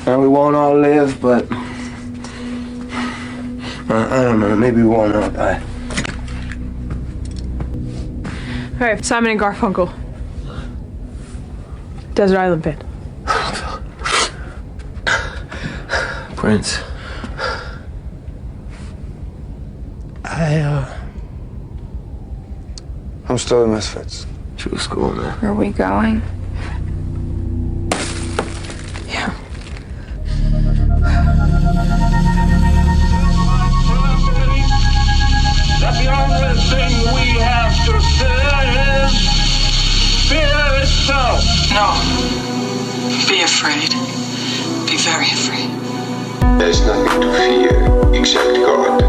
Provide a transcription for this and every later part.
And we won't all live, but I don't know, maybe we won't all die. Alright, Simon and Garfunkel. Desert Island Band. Prince. I'm still in Misfits. True school, man. Are we going? Yeah. That the only thing we have to fear is fear itself. No. Be afraid. Be very afraid. There's nothing to fear except God.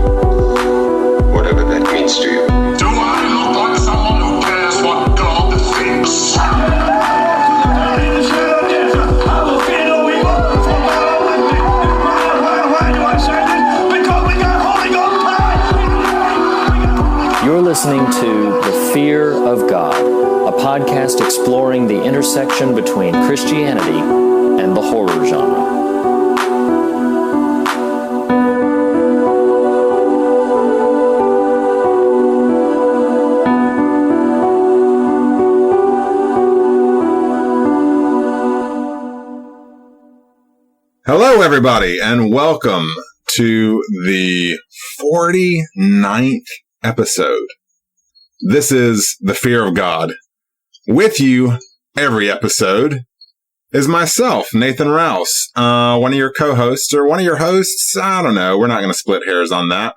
Whatever that means to you. Do I look like someone who cares what God thinks? You're listening to The Fear of God, a podcast exploring the intersection between Christianity and the horror genre. Hello, everybody, and welcome to the 49th episode. This is The Fear of God. With you every episode is myself, Nathan Rouse, one of your co-hosts, or one of your hosts. I don't know. We're not going to split hairs on that.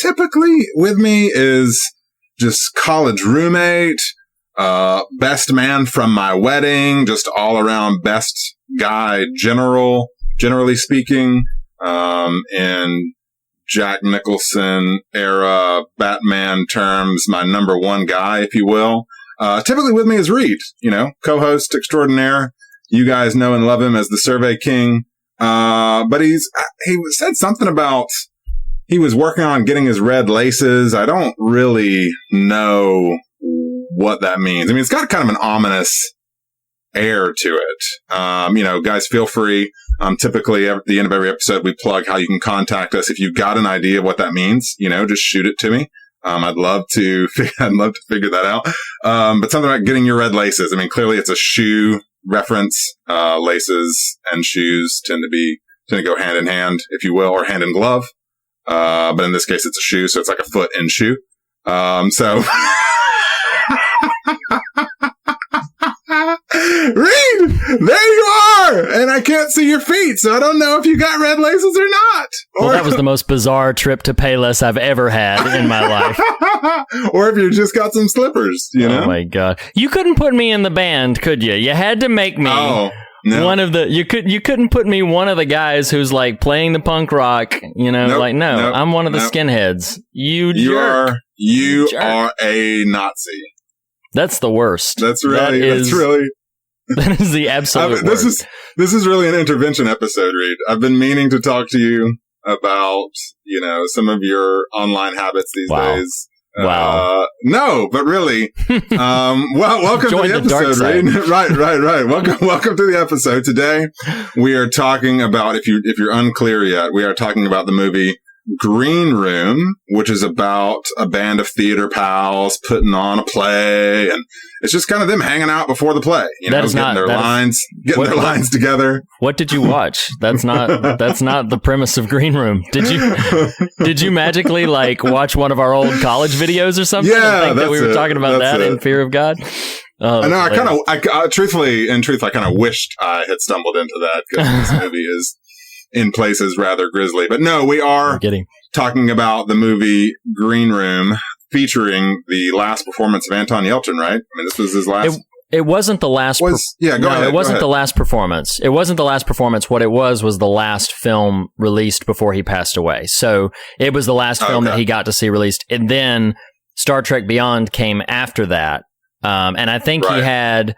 Typically with me is just college roommate, best man from my wedding, just all around best guy generally speaking, in Jack Nicholson era Batman terms, my number one guy, if you will. Typically with me is Reed, co-host extraordinaire. You guys know and love him as the Survey King. But he said something about he was working on getting his red laces. I don't really know what that means. I mean, it's got kind of an ominous air to it. Guys, feel free. Typically at the end of every episode, we plug how you can contact us. If you've got an idea of what that means, just shoot it to me. I'd love to figure that out. But something about getting your red laces. I mean, clearly it's a shoe reference. Laces and shoes tend to go hand in hand, if you will, or hand in glove. But in this case, it's a shoe. So it's like a foot in shoe. Reed, there you are, and I can't see your feet, so I don't know if you got red laces or not. Well, that was the most bizarre trip to Payless I've ever had in my life. Or if you just got some slippers, Oh my god! You couldn't put me in the band, could you? You had to make me one of the. You couldn't put me one of the guys who's like playing the punk rock. I'm one of the skinheads. You jerk. You are a Nazi. That's the worst. That is the absolute worst. This is really an intervention episode, Reed. I've been meaning to talk to you about, some of your online habits these days. Wow. No, but really, welcome to the episode, Reed. Right. Welcome to the episode. Today, we are talking about, if you're unclear yet, we are talking about the movie Green Room, which is about a band of theater pals putting on a play, and it's just kind of them hanging out before the play, getting their lines together. What did you watch? That's not the premise of Green Room. Did you magically watch one of our old college videos or something? Yeah, and think that we were talking about that in Fear of God. I know. I truthfully, in truth, I kind of wished I had stumbled into that, because this movie is in places rather grisly. But no, we are talking about the movie Green Room, featuring the last performance of Anton Yelchin, right? I mean, this was his last... It wasn't the last... Go ahead. It wasn't the last performance. It wasn't the last performance. What it was the last film released before he passed away. So it was the last film that he got to see released. And then Star Trek Beyond came after that. And I think he had...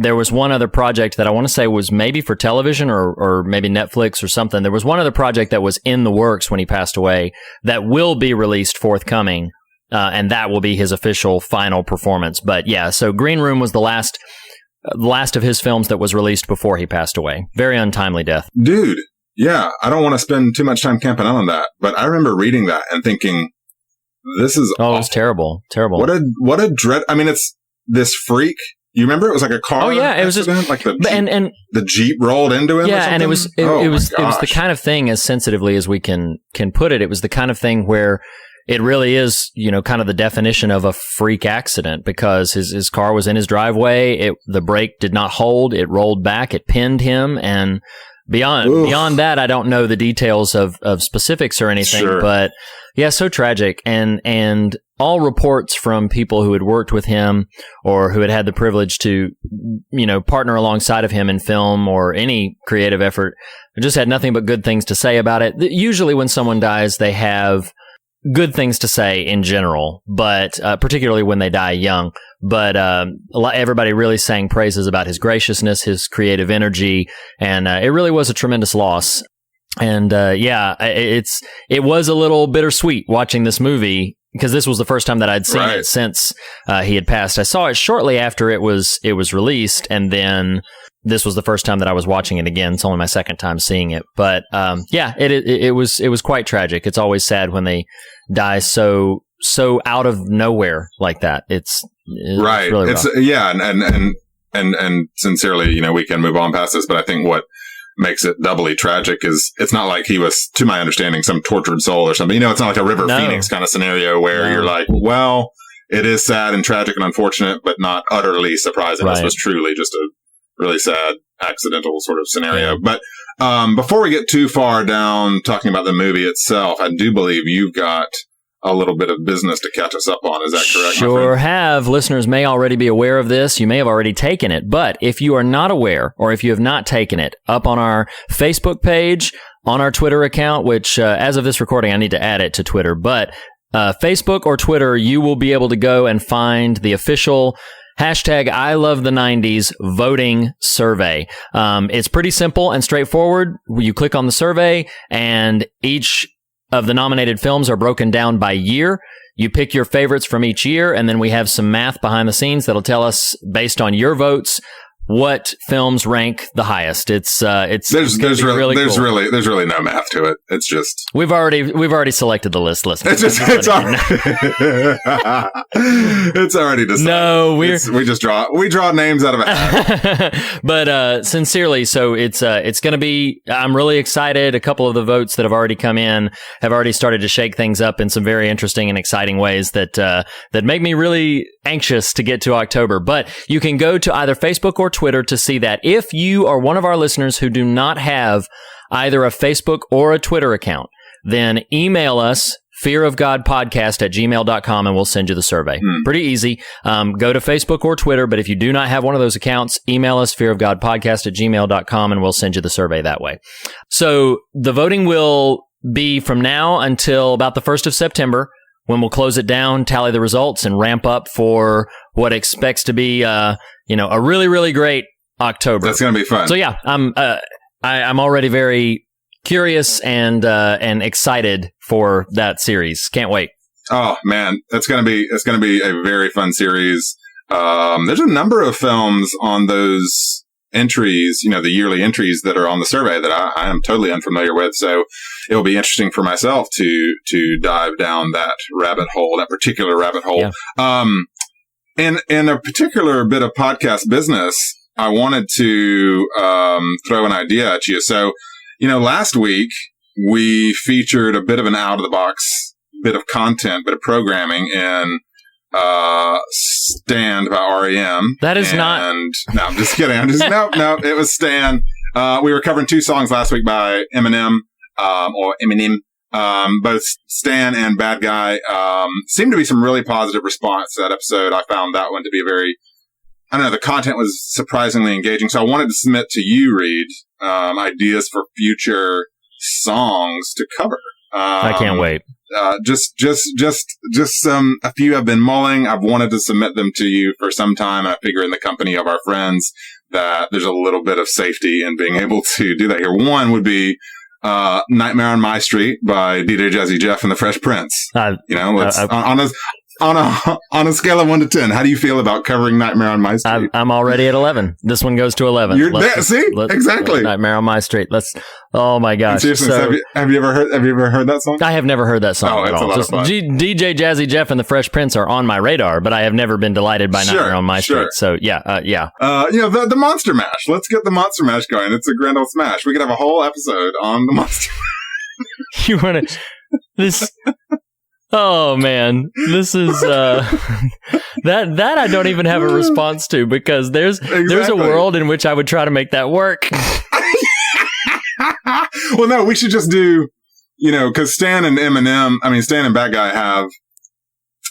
There was one other project that I want to say was maybe for television or maybe Netflix or something. There was one other project that was in the works when he passed away that will be released forthcoming, and that will be his official final performance. But yeah, so Green Room was the last last of his films that was released before he passed away. Very untimely death. Dude, yeah, I don't want to spend too much time camping out on that, but I remember reading that and thinking, this is awful. It was terrible. Terrible. What a dread. I mean, it's this freak. You remember it was like a car. Oh yeah, it was accident? just like the Jeep, and the Jeep rolled into him. Yeah, or something? and it was the kind of thing, as sensitively as we can put it. It was the kind of thing where it really is, kind of the definition of a freak accident, because his car was in his driveway. The brake did not hold. It rolled back. It pinned him, and beyond that, I don't know the details of specifics or anything. Sure. But yeah, so tragic, and all reports from people who had worked with him or who had the privilege to, partner alongside of him in film or any creative effort, just had nothing but good things to say about it. Usually when someone dies, they have good things to say in general, but particularly when they die young. But everybody really sang praises about his graciousness, his creative energy, and it really was a tremendous loss. And it was a little bittersweet watching this movie, because this was the first time that I'd seen it since he had passed. I saw it shortly after it was released, and then this was the first time that I was watching it again. It's only my second time seeing it, but it was quite tragic. It's always sad when they die so out of nowhere like that. It's right. Really rough. And sincerely, we can move on past this, but I think what makes it doubly tragic is it's not like he was, to my understanding, some tortured soul or something. It's not like a River Phoenix kind of scenario where you're like, well, it is sad and tragic and unfortunate, but not utterly surprising. This was truly just a really sad, accidental sort of scenario. Yeah. But before we get too far down talking about the movie itself, I do believe you've got a little bit of business to catch us up on. Is that correct? Sure have. Listeners may already be aware of this. You may have already taken it. But if you are not aware, or if you have not taken it, up on our Facebook page, on our Twitter account, which as of this recording, I need to add it to Twitter. But Facebook or Twitter, you will be able to go and find the official hashtag I love the 90s voting survey. It's pretty simple and straightforward. You click on the survey, and each of the nominated films are broken down by year. You pick your favorites from each year, and then we have some math behind the scenes that'll tell us, based on your votes, what films rank the highest. There's really no math to it. It's just we've already selected the list. Listen, it's already decided. No, we draw names out of a hat. But sincerely, so it's going to be. I'm really excited. A couple of the votes that have already come in have already started to shake things up in some very interesting and exciting ways that make me really anxious to get to October. But you can go to either Facebook or Twitter to see that. If you are one of our listeners who do not have either a Facebook or a Twitter account, then email us fearofgodpodcast@gmail.com and we'll send you the survey. Pretty easy. Go to Facebook or Twitter, but if you do not have one of those accounts, email us fearofgodpodcast@gmail.com and we'll send you the survey that way. So the voting will be from now until about the 1st of September, when we'll close it down, tally the results, and ramp up for what expects to be, a really, really great October. That's going to be fun. So yeah, I'm already very curious and excited for that series. Can't wait. Oh man, it's going to be a very fun series. There's a number of films on those entries, the yearly entries that are on the survey that I am totally unfamiliar with. So it will be interesting for myself to dive down that particular rabbit hole. Yeah. In a particular bit of podcast business, I wanted to throw an idea at you. So, last week we featured a bit of an out of the box bit of content, bit of programming in Stand by R.E.M. That is not. No, I'm just kidding. No, it was Stand. We were covering 2 songs last week by Eminem, or Eminem. Both Stan and Bad Guy. Seemed to be some really positive response to that episode. I found that one to be the content was surprisingly engaging. So I wanted to submit to you, Reed, ideas for future songs to cover. I can't wait. Just a few I've been mulling. I've wanted to submit them to you for some time. I figure in the company of our friends that there's a little bit of safety in being able to do that here. One would be Nightmare on My Street by DJ Jazzy Jeff and the Fresh Prince. on a scale of 1 to 10, how do you feel about covering Nightmare on My Street? I'm already at 11. This one goes to 11. You're there, see? Exactly. Nightmare on My Street. Oh my gosh. Seriously, So, have you ever heard that song? I have never heard that song Oh, at it's a all. lot of fun. DJ Jazzy Jeff and the Fresh Prince are on my radar, but I have never been delighted by Nightmare on My Street. So yeah. The Monster Mash. Let's get the Monster Mash going. It's a grand old smash. We could have a whole episode on the Monster You want to this? Oh man, this is that I don't even have a response to, because there's a world in which I would try to make that work. Well, no, we should just do, because Stan and Bad Guy have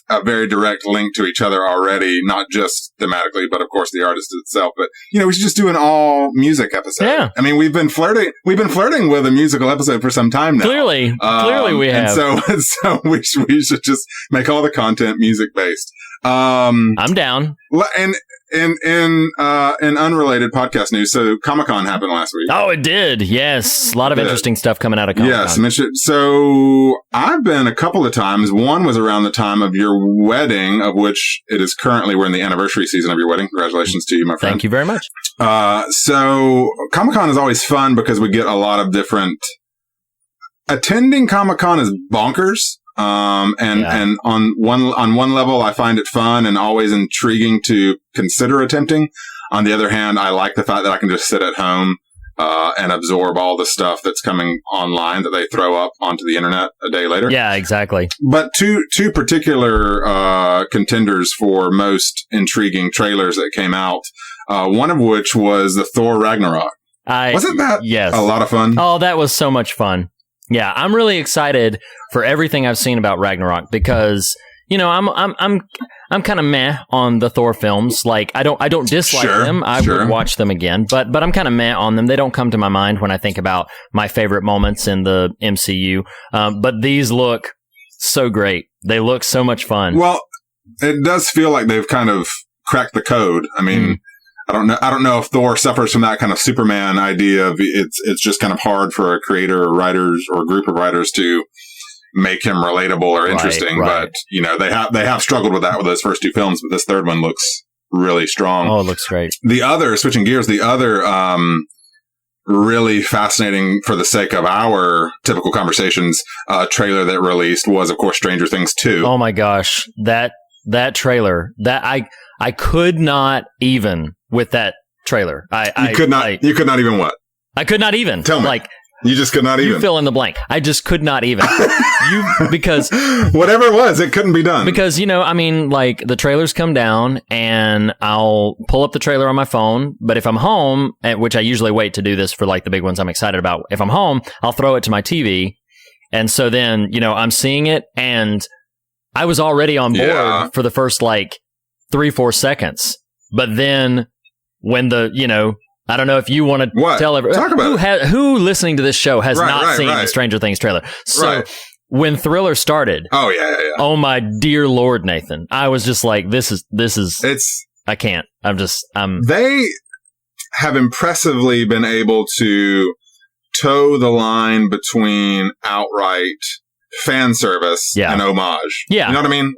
a very direct link to each other already, not just thematically, but of course the artist itself. But, we should just do an all music episode. Yeah. I mean, we've been flirting with a musical episode for some time now. Clearly we have. And so we should just make all the content music based. I'm down. And in unrelated podcast news, so Comic-Con happened last week. Oh, it did. Yes. A lot of interesting stuff coming out of Comic-Con. Yes. So I've been a couple of times. One was around the time of your wedding, of which it is currently, we're in the anniversary season of your wedding. Congratulations to you, my friend. Thank you very much. So Comic-Con is always fun because we get a lot of different... Attending Comic-Con is bonkers. And on one level, I find it fun and always intriguing to consider attempting. On the other hand, I like the fact that I can just sit at home, and absorb all the stuff that's coming online that they throw up onto the internet a day later. Yeah, exactly. But two particular, contenders for most intriguing trailers that came out, one of which was the Thor Ragnarok. Wasn't that a lot of fun? Oh, that was so much fun. Yeah, I'm really excited for everything I've seen about Ragnarok because, I'm kind of meh on the Thor films. Like, I don't dislike them. I would watch them again, but I'm kind of meh on them. They don't come to my mind when I think about my favorite moments in the MCU. But these look so great. They look so much fun. Well, it does feel like they've kind of cracked the code. I mean, I don't know if Thor suffers from that kind of Superman idea of it's just kind of hard for a creator or writers or a group of writers to make him relatable or interesting. Right. But, they have struggled with that with those first two films, but this third one looks really strong. Oh, it looks great. Switching gears, the other, really fascinating for the sake of our typical conversations, trailer that released was, of course, Stranger Things 2. Oh my gosh. That trailer, that I could not even with that trailer. You could not even what? I could not even. Tell me. You just could not even. You fill in the blank. I just could not even. Because whatever it was, it couldn't be done. Because, the trailers come down and I'll pull up the trailer on my phone. But if I'm home, which I usually wait to do this for the big ones I'm excited about. If I'm home, I'll throw it to my TV. And so then, I'm seeing it and I was already on board for the first 3-4 seconds. But then when I don't know if you want to tell everyone who listening to this show has not seen the Stranger Things trailer. So when Thriller started, oh my dear Lord, Nathan, I was just like, this is I can't. They have impressively been able to toe the line between outright fan service and homage. Yeah. You know what I mean?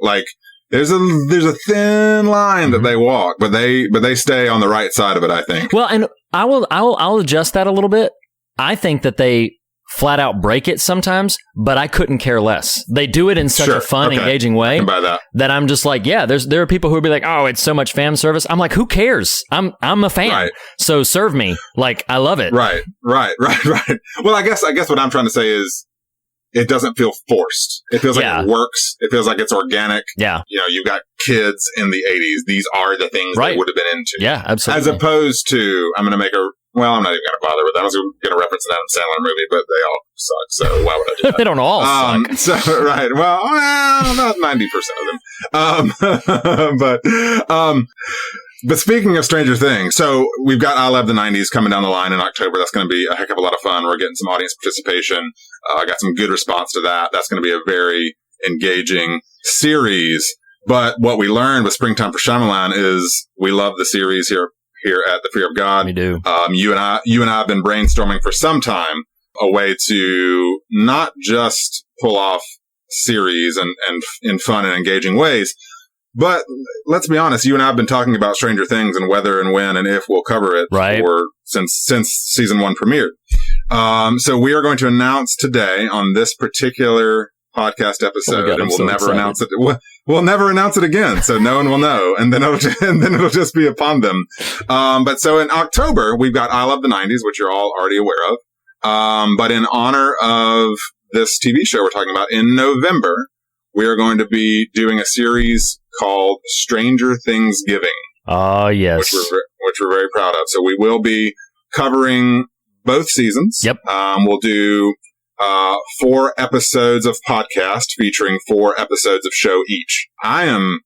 There's a thin line that they walk, but they stay on the right side of it, I think. Well, and I'll adjust that a little bit. I think that they flat out break it sometimes, but I couldn't care less. They do it in such a fun, engaging way I can buy that I'm just like, there are people who would be like, oh, it's so much fan service. I'm like, who cares? I'm a fan. So serve me. I love it. Right. Well, I guess what I'm trying to say is it doesn't feel forced. It feels like it works. It feels like it's organic. Yeah. You've got kids in the 80s. These are the things they would have been into. Yeah, absolutely. As opposed to, I'm not even going to bother with that. I was going to reference an Adam Sandler movie, but they all suck. So why would I do that? They don't all suck. So, right. Well, about 90% of them. But speaking of Stranger Things, so we've got I Love the 90s coming down the line in October. That's going to be a heck of a lot of fun. We're getting some audience participation. I got some good response to that. That's going to be a very engaging series. But what we learned with Springtime for Shyamalan is we love the series here at The Fear of God. We do. You and I have been brainstorming for some time a way to not just pull off series and in fun and engaging ways. But let's be honest, you and I have been talking about Stranger Things and whether and when and if we'll cover it since season 1 premiered. So we are going to announce today on this particular podcast episode, and we'll never announce it. We'll never announce it again, so no one will know, and then it'll just be upon them. But so in October, we've got I Love the 90s, which you're all already aware of. But in honor of this TV show we're talking about, in November, we are going to be doing a series called Stranger Things Giving. Oh, yes. Which we're very proud of. So we will be covering both seasons. Yep. We'll do 4 episodes of podcast featuring 4 episodes of show each. I am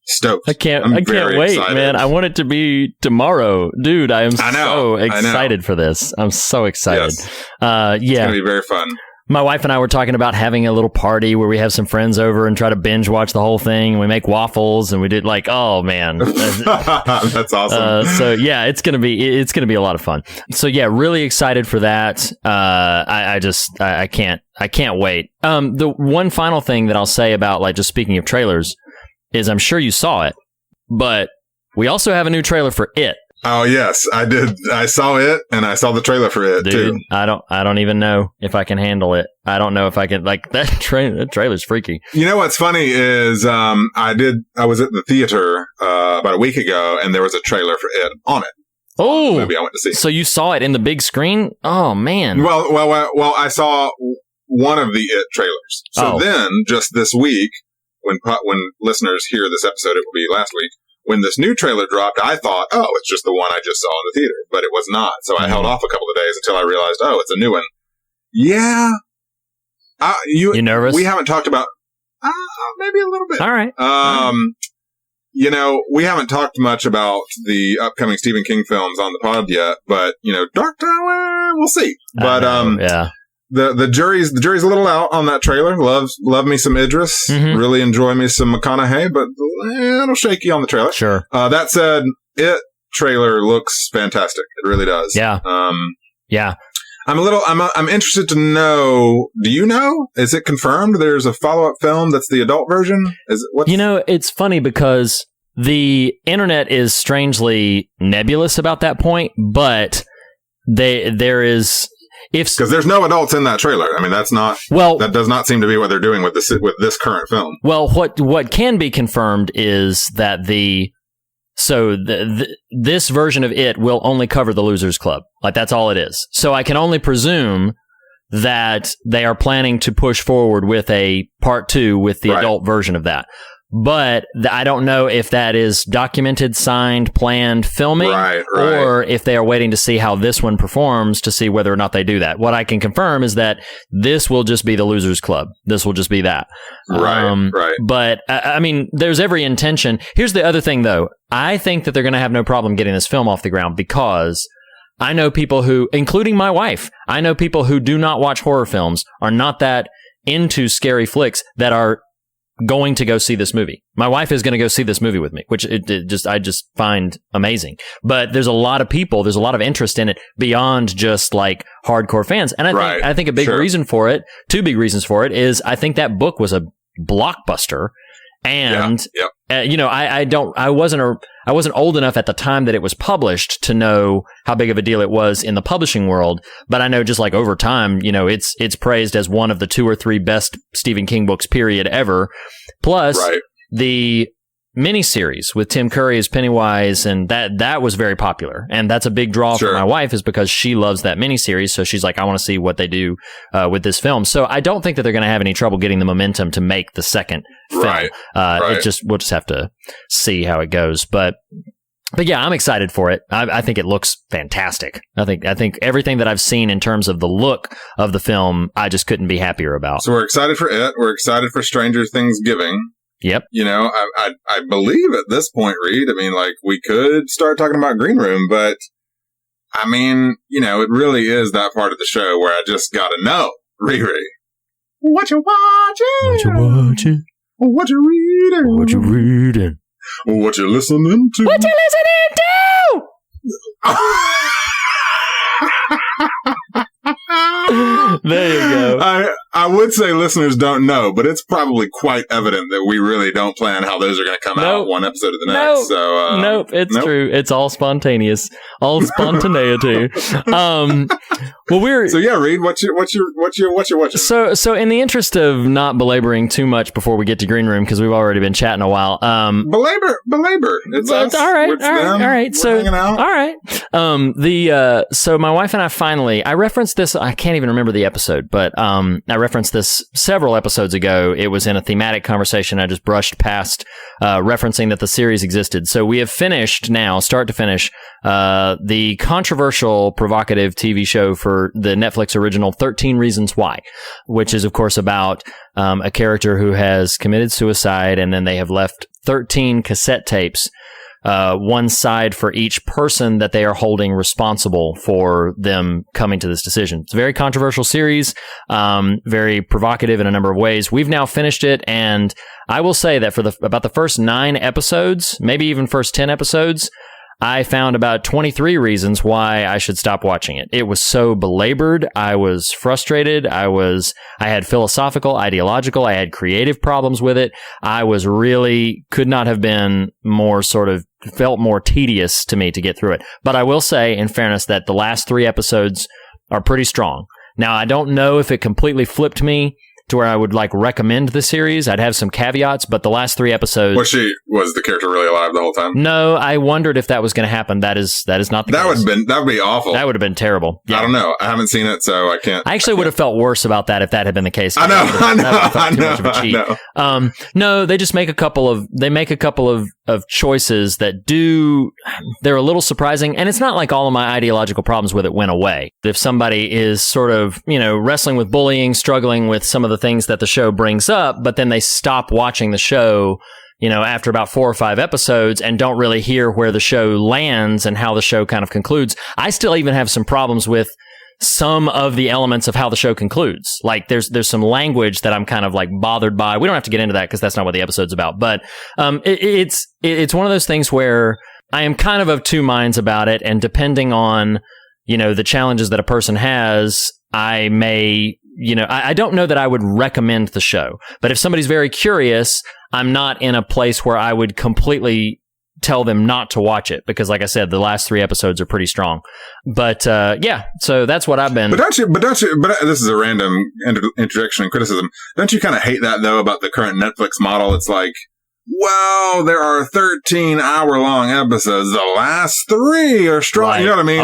stoked. I can't wait, excited. Man. I want it to be tomorrow. Dude, I am so excited for this. I'm so excited. Yes. It's going to be very fun. My wife and I were talking about having a little party where we have some friends over and try to binge watch the whole thing. And we make waffles and we did oh man, that's awesome. So yeah, it's gonna be a lot of fun. So yeah, really excited for that. I can't wait. The one final thing that I'll say about just speaking of trailers is I'm sure you saw it, but we also have a new trailer for It. Oh yes, I did. I saw it, and I saw the trailer for it too. I don't even know if I can handle it. I don't know if I can. That trailer's freaky. You know what's funny is I was at the theater about a week ago, and there was a trailer for It on it. Oh, maybe I went to see. So you saw it in the big screen? Oh man. Well, I saw one of the It trailers. So then, just this week, when listeners hear this episode, it will be last week. When this new trailer dropped, I thought, it's just the one I just saw in the theater. But it was not. So I held off a couple of days until I realized, it's a new one. Yeah. You nervous? We haven't talked about... maybe a little bit. All right. We haven't talked much about the upcoming Stephen King films on the pod yet. But, Dark Tower, we'll see. But, yeah. The jury's a little out on that trailer. Love me some Idris. Mm-hmm. Really enjoy me some McConaughey, but it'll shake you on the trailer. Sure. That said, It trailer looks fantastic. It really does. Yeah. Yeah. I'm interested to know, do you know? Is it confirmed there's a follow-up film that's the adult version? It's funny because the internet is strangely nebulous about that point, but there is... Because there's no adults in that trailer. I mean, that does not seem to be what they're doing with this current film. Well, what can be confirmed is that this version of It will only cover the Losers Club. That's all it is. So I can only presume that they are planning to push forward with a part 2 with the adult version of that. But I don't know if that is documented, signed, planned filming, or if they are waiting to see how this one performs to see whether or not they do that. What I can confirm is that this will just be the Losers Club. This will just be that. Right. But, I mean, there's every intention. Here's the other thing, though. I think that they're going to have no problem getting this film off the ground because I know people who, including my wife, I know people who do not watch horror films, are not that into scary flicks, that are going to go see this movie. My wife is going to go see this movie with me, which I just find amazing. But there's a lot of people, there's a lot of interest in it beyond just hardcore fans. And I think a big reason for it, 2 big reasons for it, is I think that book was a blockbuster. And I wasn't old enough at the time that it was published to know how big of a deal it was in the publishing world. But I know just over time, it's praised as one of the 2 or 3 best Stephen King books period ever. Plus the miniseries with Tim Curry as Pennywise, and that was very popular, and that's a big draw for my wife, is because she loves that miniseries. So she's like, I want to see what they do with this film. So I don't think that they're going to have any trouble getting the momentum to make the second film. We'll just have to see how it goes. But yeah, I'm excited for it. I think it looks fantastic. I think everything that I've seen in terms of the look of the film, I just couldn't be happier about. So we're excited for It. We're excited for Stranger Things Giving. Yep. I believe at this point, Reed, we could start talking about Green Room, but it really is that part of the show where I just gotta know, Riri, what you watching? What you watching? What you reading? What you reading? What you listening to? What you listening to? There you go. I would say listeners don't know, but it's probably quite evident that we really don't plan how those are going to come out one episode to the next. So, nope, it's true. It's all spontaneous, all spontaneity. Well, Reed, what's your watching? So in the interest of not belaboring too much before we get to Green Room, because we've already been chatting a while. Belabor. It's us. All right. So, hanging out. All right. So my wife and I referenced this. I can't even remember the episode, but I referenced this several episodes ago. It was in a thematic conversation. I just brushed past referencing that the series existed. So we have finished now, start to finish, the controversial, provocative TV show for the Netflix original 13 Reasons Why, which is, of course, about a character who has committed suicide, and then they have left 13 cassette tapes, one side for each person that they are holding responsible for them coming to this decision. It's a very controversial series, very provocative in a number of ways. We've now finished it, and I will say that for about the first 9 episodes, maybe even first 10 episodes, I found about 23 reasons why I should stop watching it. It was so belabored. I was frustrated. I had philosophical, ideological, I had creative problems with it. I was really, could not have been more felt more tedious to me to get through it. But I will say, in fairness, that the last 3 episodes are pretty strong. Now, I don't know if it completely flipped me to where I would recommend the series. I'd have some caveats, but the last 3 episodes. Was the character really alive the whole time? No, I wondered if that was going to happen. That is not the case. That would be awful. That would have been terrible. Yeah. I don't know. I haven't seen it, so I can't. I actually would have felt worse about that if that had been the case. I know. No, they just make a couple of choices that they're a little surprising, and it's not like all of my ideological problems with it went away. If somebody is sort of, wrestling with bullying, struggling with some of the things that the show brings up, but then they stop watching the show, after about 4 or 5 episodes and don't really hear where the show lands and how the show kind of concludes. I still even have some problems with some of the elements of how the show concludes. Like there's some language that I'm kind of bothered by. We don't have to get into that because that's not what the episode's about. But it's one of those things where I am kind of two minds about it, and depending on the challenges that a person has, I may. I don't know that I would recommend the show, but if somebody's very curious, I'm not in a place where I would completely tell them not to watch it, because like I said, the last 3 episodes are pretty strong. But so that's what I've been. But this is a random interjection and criticism. Don't you kind of hate that though about the current Netflix model? It's like, well, there are 13 hour-long episodes. The last 3 are strong. Right. You know what I mean?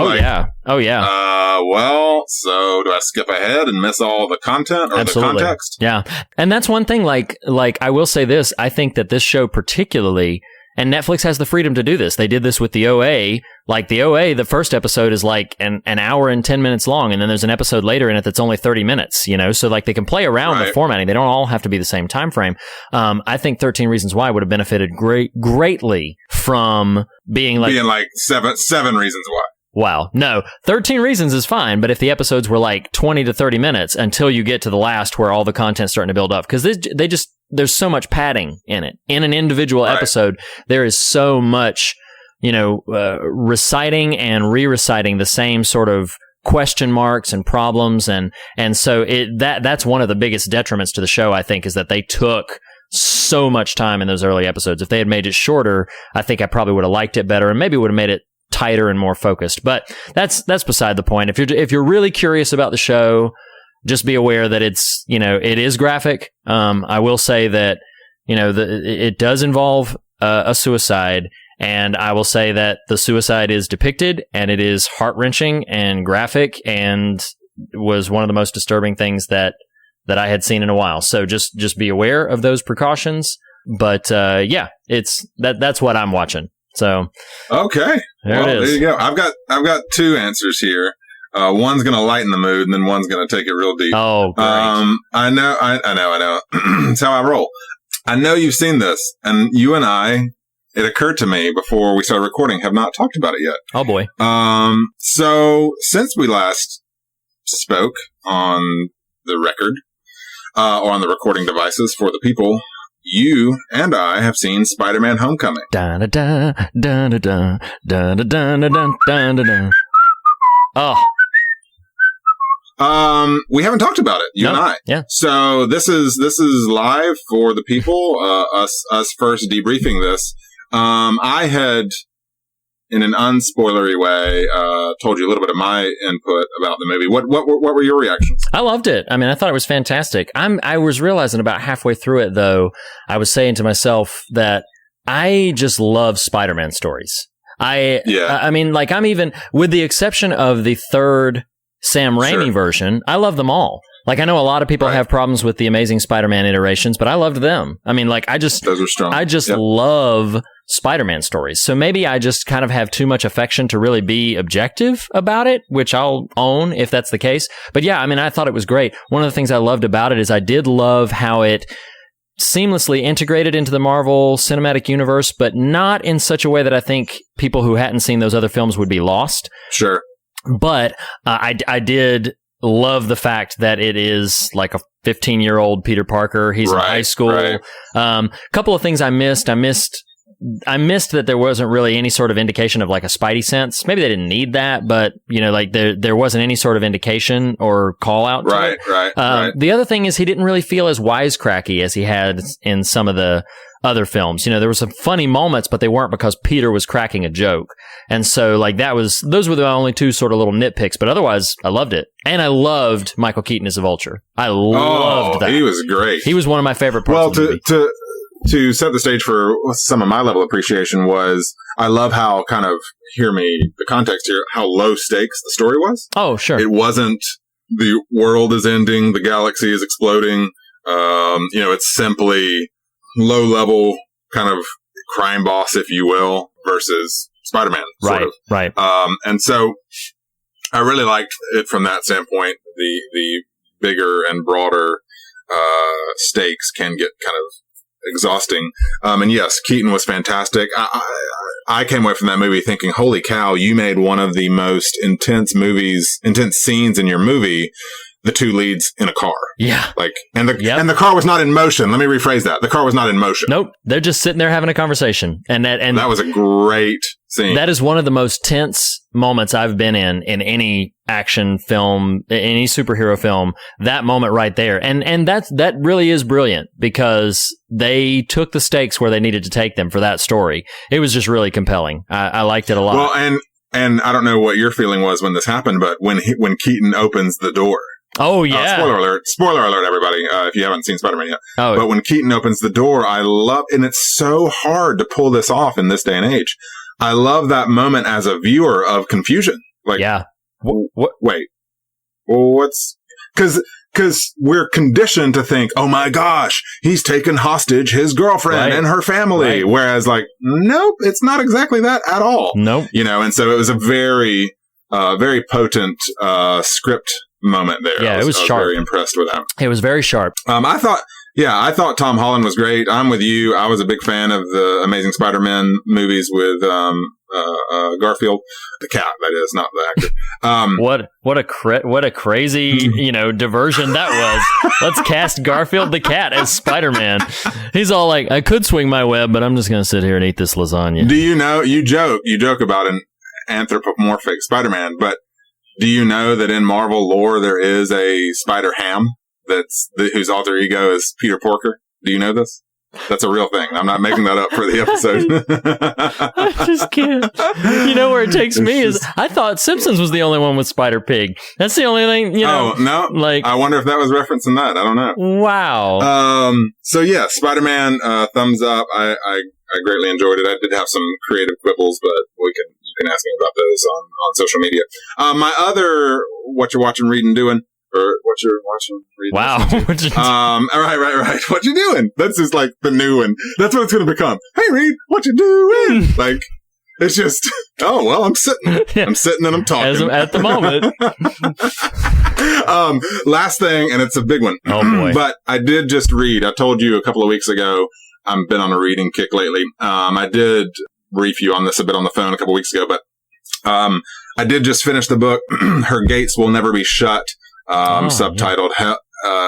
Oh, yeah. Well, so do I skip ahead and miss all the content or Absolutely. The context? Yeah. And that's one thing, like I will say this. I think that this show particularly, and Netflix has the freedom to do this. They did this with the OA. Like the OA, the first episode is an hour and 10 minutes long, and then there's an episode later in it that's only 30 minutes, So they can play around the formatting. They don't all have to be the same time frame. I think 13 Reasons Why would have benefited greatly from being 7 Reasons Why. Wow. No, 13 Reasons is fine, but if the episodes were 20 to 30 minutes until you get to the last where all the content's starting to build up, because there's so much padding in it. In an individual episode, there is so much, reciting and re-reciting the same sort of question marks and problems. And so that's one of the biggest detriments to the show, I think, is that they took so much time in those early episodes. If they had made it shorter, I think I probably would have liked it better, and maybe would have made it tighter and more focused. But that's beside the point. If you're really curious about the show, just be aware that it's, it is graphic. I will say that, it does involve a suicide, and I will say that the suicide is depicted, and it is heart-wrenching and graphic, and was one of the most disturbing things that I had seen in a while. So just be aware of those precautions. But that's what I'm watching. So okay, there you go. I've got 2 answers here. One's going to lighten the mood, and then one's going to take it real deep. Oh, great. I know. It's how I roll. I know you've seen this, and you and I, it occurred to me before we started recording, have not talked about it yet. Oh boy. So since we last spoke on the record, or on the recording devices for the people, you and I have seen Spider-Man: Homecoming. Da da da da da da da da da da da da. Oh, We haven't talked about it, you and I. Yeah. So this is live for the people, us first debriefing this. I had, in an unspoilery way, told you a little bit of my input about the movie. What were your reactions? I loved it. I mean, I thought it was fantastic. I was realizing about halfway through it, though, I was saying to myself that I just love Spider-Man stories. I mean, like, I'm even, with the exception of the third Sam Raimi version, I love them all. Like, I know a lot of people have problems with the Amazing Spider-Man iterations, but I loved them. I mean, like, those are strong. I just love Spider-Man stories. So maybe I just kind of have too much affection to really be objective about it, which I'll own if that's the case. But yeah, I mean, I thought it was great. One of the things I loved about it is I did love how it seamlessly integrated into the Marvel Cinematic Universe, but not in such a way that I think people who hadn't seen those other films would be lost. Sure. But I did love the fact that it is like a 15-year-old Peter Parker. He's in high school. Right. Couple of things I missed. I missed that there wasn't really any sort of indication of like a Spidey sense. Maybe they didn't need that, but you know, like there wasn't any sort of indication or call out. To it. Right. The other thing is he didn't really feel as wisecracky as he had in some of the other films. You know, there were some funny moments, but they weren't because Peter was cracking a joke. And so like those were the only two sort of little nitpicks, but otherwise I loved it. And I loved Michael Keaton as a Vulture. I loved that. He was great. He was one of my favorite parts of the movie. To set the stage for some of my level of appreciation was, I love how the context here, how low stakes the story was. Oh, sure. It wasn't the world is ending, the galaxy is exploding. It's simply low level kind of crime boss, if you will, versus Spider-Man. Right. And so I really liked it from that standpoint. The bigger and broader stakes can get kind of exhausting. And yes, Keaton was fantastic. I came away from that movie thinking, holy cow, you made one of the most intense scenes in your movie, the two leads in a car. Yeah. And the car was not in motion. Let me rephrase that. The car was not in motion. Nope. They're just sitting there having a conversation. And that was a great scene. That is one of the most tense moments I've been in any action film, any superhero film. That moment right there. And that really is brilliant because they took the stakes where they needed to take them for that story. It was just really compelling. I liked it a lot. Well, and I don't know what your feeling was when this happened, but when Keaton opens the door. Oh, yeah. Spoiler alert, everybody, if you haven't seen Spider-Man yet. Oh. But when Keaton opens the door, and it's so hard to pull this off in this day and age. I love that moment as a viewer of confusion. Yeah. Wait. What's... Because we're conditioned to think, oh my gosh, he's taken hostage his girlfriend and her family. Right. Whereas, nope, it's not exactly that at all. Nope. And so it was a very, very potent script moment there. Yeah, it was sharp. I was very impressed with that. It was very sharp. I thought Tom Holland was great. I'm with you. I was a big fan of the Amazing Spider-Man movies with Garfield, the cat, that is, not the actor. What a crazy diversion that was. Let's cast Garfield the cat as Spider-Man. He's all like, I could swing my web, but I'm just going to sit here and eat this lasagna. Do you know? You joke about an anthropomorphic Spider-Man, but do you know that in Marvel lore there is a Spider-Ham whose alter ego is Peter Porker? Do you know this? That's a real thing. I'm not making that up for the episode. I just can't. You know where it takes me is I thought Simpsons was the only one with Spider Pig. That's the only thing, Oh, no. I wonder if that was referencing that. I don't know. Wow. So yeah, Spider-Man, thumbs up. I greatly enjoyed it. I did have some creative quibbles, but you can ask me about those on social media. My other, what you're watching, reading, doing, or what you're watching, reading. Wow. Right. What you doing? That's just like the new one. That's what it's going to become. Hey, Reed, what you doing? It's just, I'm sitting. Yeah. I'm sitting and I'm talking. At the moment. Last thing, and it's a big one. Oh, boy. But I did just read. I told you a couple of weeks ago, I've been on a reading kick lately. I did brief you on this a bit on the phone a couple of weeks ago, but I did just finish the book, Her Gates Will Never Be Shut, subtitled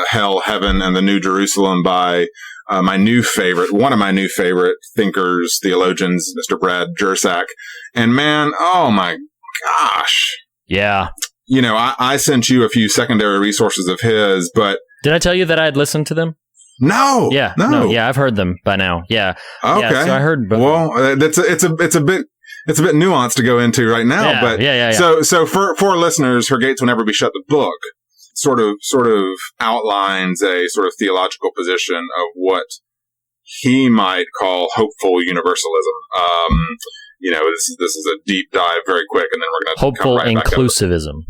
Hell, Heaven, and the New Jerusalem by one of my new favorite thinkers, theologians, Mr. Brad Jersak. And man, oh my gosh. Yeah. I sent you a few secondary resources of his, but did I tell you that I had listened to them? No. Yeah. No. Yeah, I've heard them by now. Yeah. Okay. Yeah, so I heard. Well, it's a bit nuanced to go into right now. Yeah, but yeah. So for listeners, Her Gates Will Never Be Shut, the book sort of outlines a sort of theological position of what he might call hopeful universalism. This is a deep dive, very quick, and then we're going to hopeful inclusivism.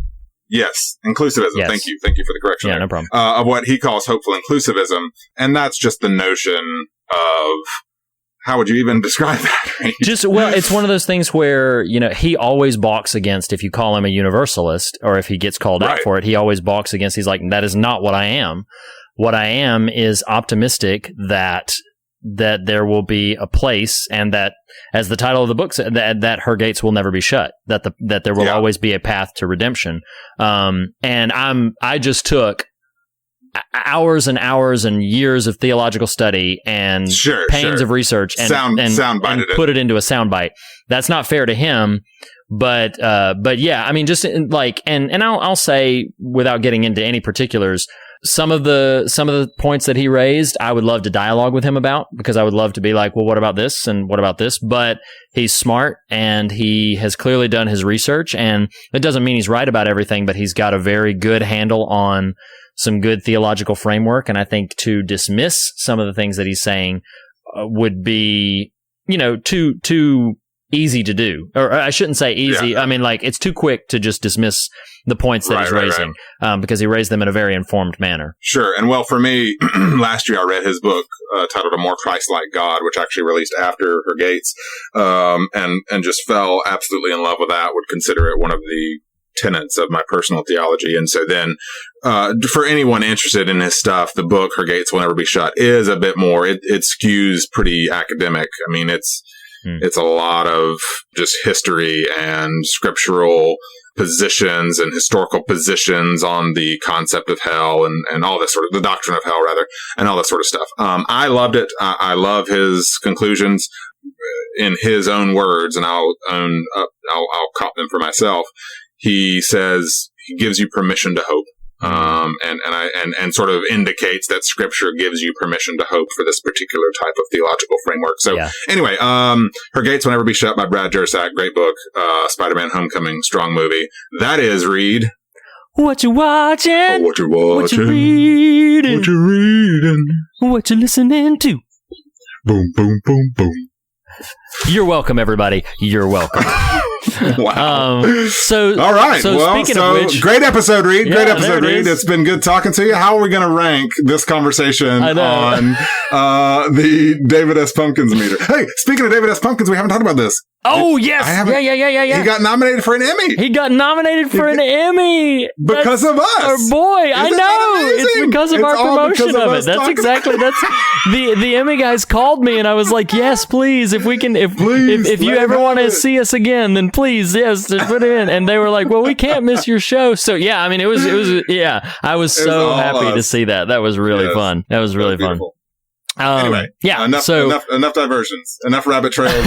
Yes, inclusivism. Yes. Thank you for the correction. Yeah, no problem. Of what he calls hopeful inclusivism, and that's just the notion of, how would you even describe that? It's one of those things where he always balks against if you call him a universalist, or if he gets called out for it. He always balks against. He's like, that is not what I am. What I am is optimistic that there will be a place, and that, as the title of the book said, that her gates will never be shut, that there will always be a path to redemption. And I just took hours and hours and years of theological study and pains of research and put it into a soundbite. That's not fair to him. But yeah, I mean, just like, and I'll say, without getting into any particulars, some of the points that he raised, I would love to dialogue with him about, because I would love to be like, well, what about this? And what about this? But he's smart, and he has clearly done his research, and it doesn't mean he's right about everything, but he's got a very good handle on some good theological framework. And I think to dismiss some of the things that he's saying would be, too easy to do. Or I shouldn't say easy. Yeah. I mean, like, it's too quick to just dismiss the points that he's raising, because he raised them in a very informed manner. Sure. And well, for me, last year I read his book titled A More Christ-Like God, which actually released after Her Gates, and just fell absolutely in love with that, would consider it one of the tenets of my personal theology. And so then, for anyone interested in his stuff, the book Her Gates Will Never Be Shut is a bit more, it skews pretty academic. I mean, it's a lot of just history and scriptural positions and historical positions on the concept of hell and all this sort of, the doctrine of hell rather, and all that sort of stuff. I loved it. I love his conclusions in his own words, and I'll cop them for myself. He says he gives you permission to hope. And sort of indicates that scripture gives you permission to hope for this particular type of theological framework. So anyway, Her Gates Will Never Be Shut by Brad Jersak. Great book. Spider-Man Homecoming, strong movie. That is, Reed. What you watching? Oh, what you watching? What you reading? What you reading? What you listening to? Boom, boom, boom, boom. You're welcome, everybody. You're welcome. Wow. All right. So speaking of which, great episode, Reed. Great episode, Reed. Is. It's been good talking to you. How are we going to rank this conversation on the David S. Pumpkins meter? Hey, speaking of David S. Pumpkins, we haven't talked about this. Oh, yes. Yeah. He got nominated for an Emmy. He got nominated for an Emmy. Because of us. Our boy. I know. It's because of our promotion of it. That's exactly. The Emmy guys called me, and I was like, yes, please. If we can, if you ever want to see us again, then please, yes, just put it in. And they were like, well, we can't miss your show. So yeah, I mean, it was I was so happy to see that. That was really fun. That was really fun. Anyway, enough diversions, enough rabbit trails.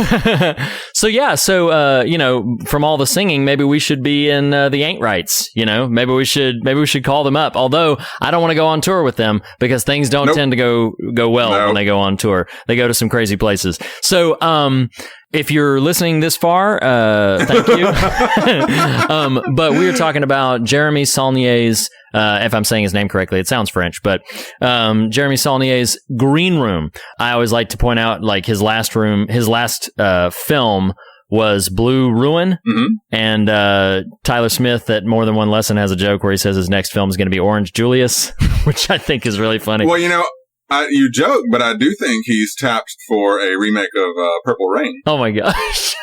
From all the singing, maybe we should be in the Ain't Rights. Maybe we should call them up. Although I don't want to go on tour with them, because things don't tend to go well when they go on tour. They go to some crazy places. So, if you're listening this far, thank you. But we were talking about Jeremy Saulnier's, if I'm saying his name correctly, it sounds French, but Jeremy Saulnier's Green Room. I always like to point out, like, his last film was Blue Ruin, and Tyler Smith at More Than One Lesson has a joke where he says his next film is going to be Orange Julius, which I think is really funny. Well, you joke, but I do think he's tapped for a remake of Purple Rain. Oh my gosh.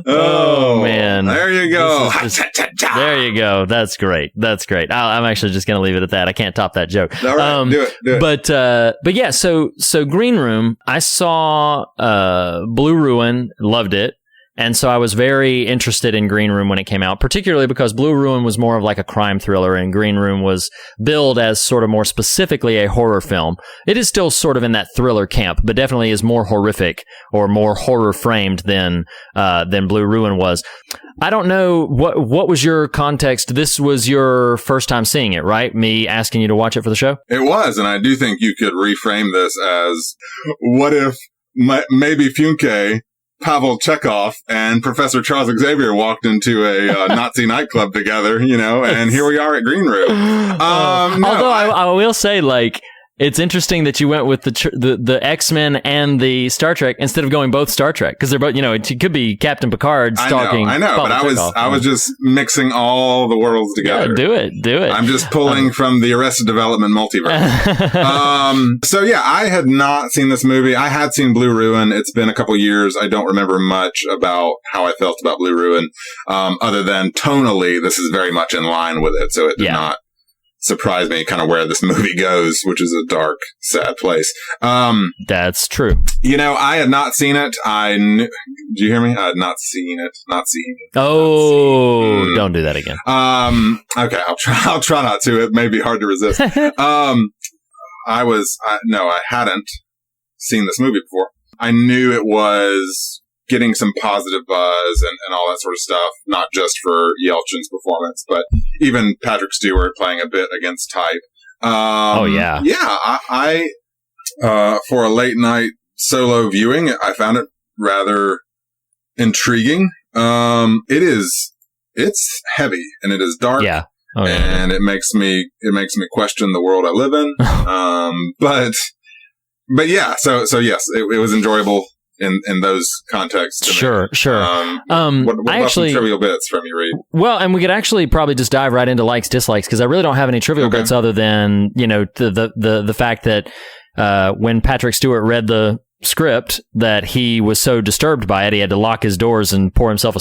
Oh man. There you go. There you go. That's great. I'm actually just going to leave it at that. I can't top that joke. All right, do it. But yeah, so Green Room, I saw Blue Ruin, loved it. And so I was very interested in Green Room when it came out, particularly because Blue Ruin was more of like a crime thriller and Green Room was billed as sort of more specifically a horror film. It is still sort of in that thriller camp, but definitely is more horrific or more horror framed than Blue Ruin was. I don't know what was your context. This was your first time seeing it, right? Me asking you to watch it for the show? It was, and I do think you could reframe this as, what if maybe Funke, Pavel Chekhov, and Professor Charles Xavier walked into a Nazi nightclub together, and here we are at Green Room. Although I will say, like, it's interesting that you went with the X-Men and the Star Trek instead of going both Star Trek, because they're both, it could be Captain Picard stalking. I know, but I was just mixing all the worlds together. Yeah, do it. I'm just pulling from the Arrested Development multiverse. So yeah, I had not seen this movie. I had seen Blue Ruin. It's been a couple years. I don't remember much about how I felt about Blue Ruin, other than tonally, this is very much in line with it. So it did not surprise me kind of where this movie goes, which is a dark, sad place. That's true. I had not seen it. Do you hear me? I had not seen it. Don't do that again. Okay. I'll try not to. It may be hard to resist. I hadn't seen this movie before. I knew it was getting some positive buzz and all that sort of stuff, not just for Yelchin's performance, but even Patrick Stewart playing a bit against type. Yeah, I for a late night solo viewing, I found it rather intriguing. It's heavy and it is dark. Yeah. And it makes me question the world I live in. But yeah, so yes, it was enjoyable in those contexts. Sure. What about some trivial bits from you, Reed? Well, and we could actually probably just dive right into likes, dislikes, because I really don't have any trivial bits other than, the fact that when Patrick Stewart read the script, that he was so disturbed by it, he had to lock his doors and pour himself a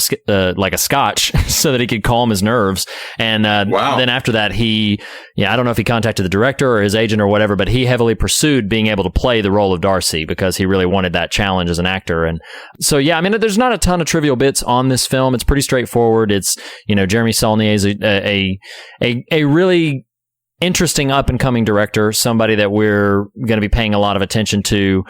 scotch so that he could calm his nerves. And then after that, I don't know if he contacted the director or his agent or whatever, but he heavily pursued being able to play the role of Darcy because he really wanted that challenge as an actor. And so, yeah, I mean, there's not a ton of trivial bits on this film. It's pretty straightforward. It's, Jeremy Saulnier is a really interesting up-and-coming director, somebody that we're going to be paying a lot of attention to,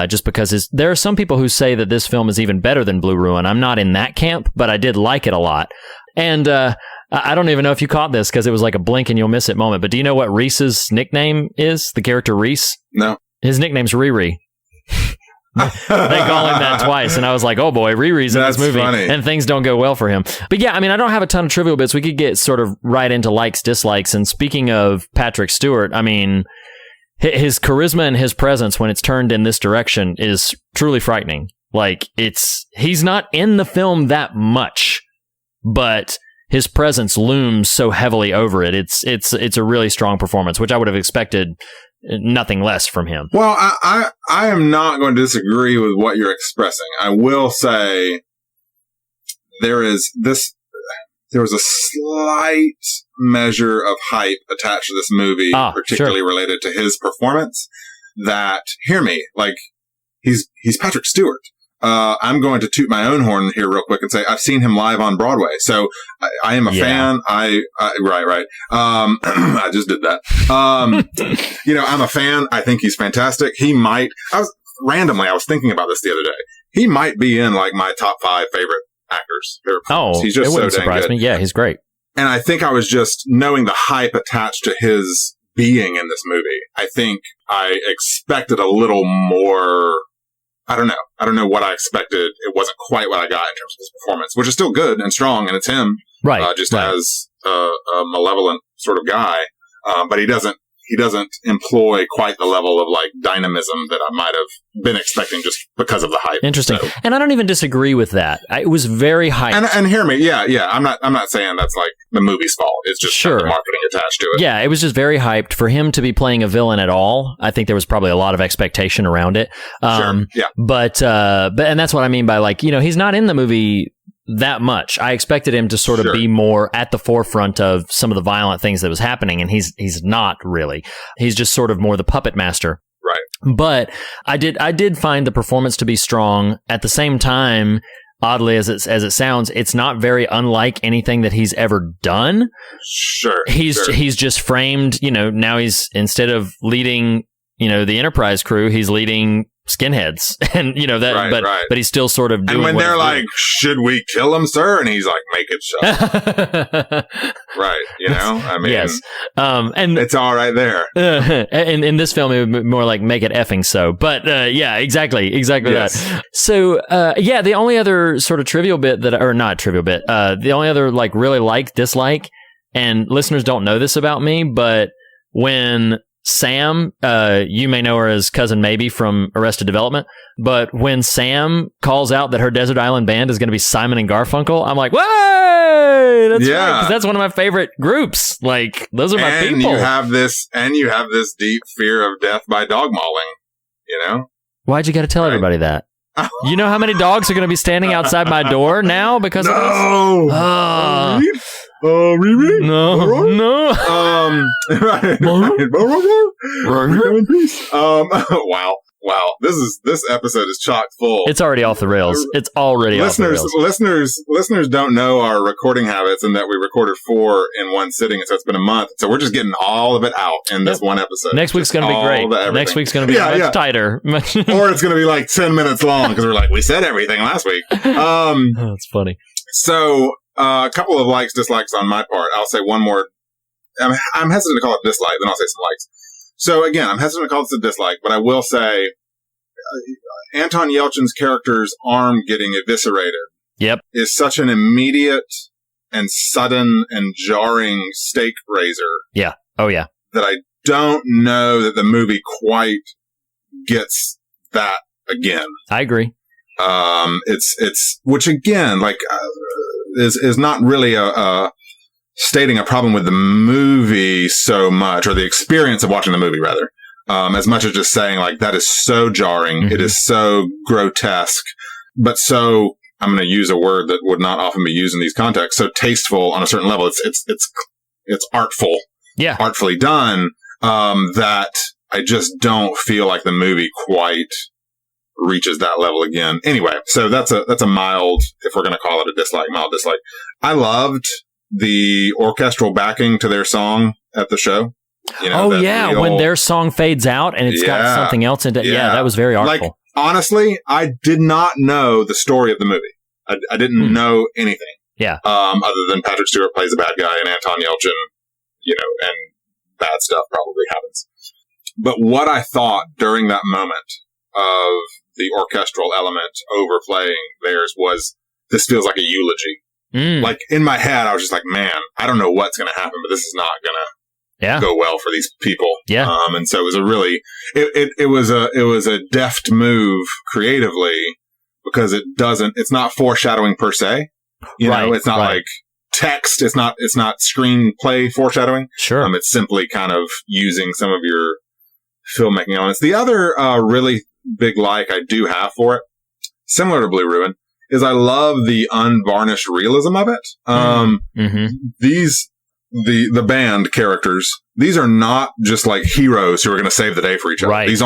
just because there are some people who say that this film is even better than Blue Ruin. I'm not in that camp, but I did like it a lot. And I don't even know if you caught this because it was like a blink and you'll miss it moment, but do you know what Reese's nickname is? The character Reese? No. His nickname's Riri. They call him that twice, and I was like, oh boy, Riri's in this movie, funny. And things don't go well for him. But yeah, I mean, I don't have a ton of trivial bits. We could get sort of right into likes, dislikes, and speaking of Patrick Stewart, I mean, his charisma and his presence when it's turned in this direction is truly frightening. Like, he's not in the film that much, but his presence looms so heavily over it. It's a really strong performance, which I would have expected nothing less from him. Well, I am not going to disagree with what you're expressing. I will say there was a slight measure of hype attached to this movie, particularly related to his performance. That, hear me, like he's Patrick Stewart. I'm going to toot my own horn here real quick and say I've seen him live on Broadway. So I am a fan. Right. I just did that. I'm a fan. I think he's fantastic. I was thinking about this the other day. He might be in like my top 5 favorite actors. He's just it wouldn't so surprise me. Yeah, he's great. And I think I was just knowing the hype attached to his being in this movie. I think I expected a little more. I don't know what I expected. It wasn't quite what I got in terms of his performance, which is still good and strong, and it's him, right? As a malevolent sort of guy, but he doesn't employ quite the level of like dynamism that I might have been expecting just because of the hype. Interesting, so. And I don't even disagree with that. It was very hyped. And hear me, yeah. I'm not saying that's like the movie's fault. It's just the marketing attached to it. Yeah, it was just very hyped for him to be playing a villain at all. I think there was probably a lot of expectation around it. Yeah. But and that's what I mean by like, he's not in the movie that much. I expected him to sort of be more at the forefront of some of the violent things that was happening, and he's not really. He's just sort of more the puppet master. Right. But I did find the performance to be strong. At the same time, oddly as it sounds, it's not very unlike anything that he's ever done. Sure. He's just framed, now he's, instead of leading, the Enterprise crew, he's leading skinheads. And, but he's still sort of doing. And when they're like, should we kill him, sir? And he's like, make it so. Right. I mean, yes. And it's all right there. In this film, it would be more like make it effing so. But yeah, exactly yes. That. So the only other sort of trivial bit the only other like really dislike, and listeners don't know this about me, but when Sam, you may know her as Cousin Maybe from Arrested Development, but when Sam calls out that her Desert Island Band is going to be Simon and Garfunkel, I'm like, "Whoa, that's right!" Because that's one of my favorite groups. Like, those are my people. And you have this deep fear of death by dog mauling. Why'd you got to tell everybody that? You know how many dogs are going to be standing outside my door now because of this? Riri? No. Right. Wow. This episode is chock full. It's already off the rails. It's already off the rails. Listeners don't know our recording habits and that we recorded 4 in one sitting, and so it's been a month. So we're just getting all of it out in this one episode. Next week's going to be great. Next week's going to be much tighter. Or it's going to be like 10 minutes long because we're like, we said everything last week. That's funny. So a couple of likes, dislikes on my part. I'll say one more. I'm hesitant to call it dislike, then I'll say some likes. So again, I'm hesitant to call this a dislike, but I will say Anton Yelchin's character's arm getting eviscerated is such an immediate and sudden and jarring stake raiser. Yeah. Oh, yeah. That I don't know that the movie quite gets that again. I agree. It's which again, like, is not really a stating a problem with the movie so much, or the experience of watching the movie rather, as much as just saying like, that is so jarring. Mm-hmm. It is so grotesque, but so, I'm going to use a word that would not often be used in these contexts, so tasteful on a certain level. It's artful. Yeah. Artfully done, that I just don't feel like the movie quite reaches that level again. Anyway, so that's a mild, if we're going to call it a dislike, mild dislike. I loved the orchestral backing to their song at the show. When their song fades out and it's got something else in it. Yeah, that was very artful. Like, honestly, I did not know the story of the movie. I didn't know anything. Yeah. Other than Patrick Stewart plays a bad guy and Anton Yelchin, and bad stuff probably happens. But what I thought during that moment of the orchestral element overplaying theirs was, this feels like a eulogy. Like, in my head, I was just like, man, I don't know what's going to happen, but this is not going to go well for these people. Yeah. And so it was a really, it was a deft move creatively, because it's not foreshadowing per se. It's not like text. It's not screenplay foreshadowing. Sure. It's simply kind of using some of your filmmaking elements. The other, really big like I do have for it, similar to Blue Ruin, is I love the unvarnished realism of it. These, the band characters, these are not just like heroes who are going to save the day for each other. Right, These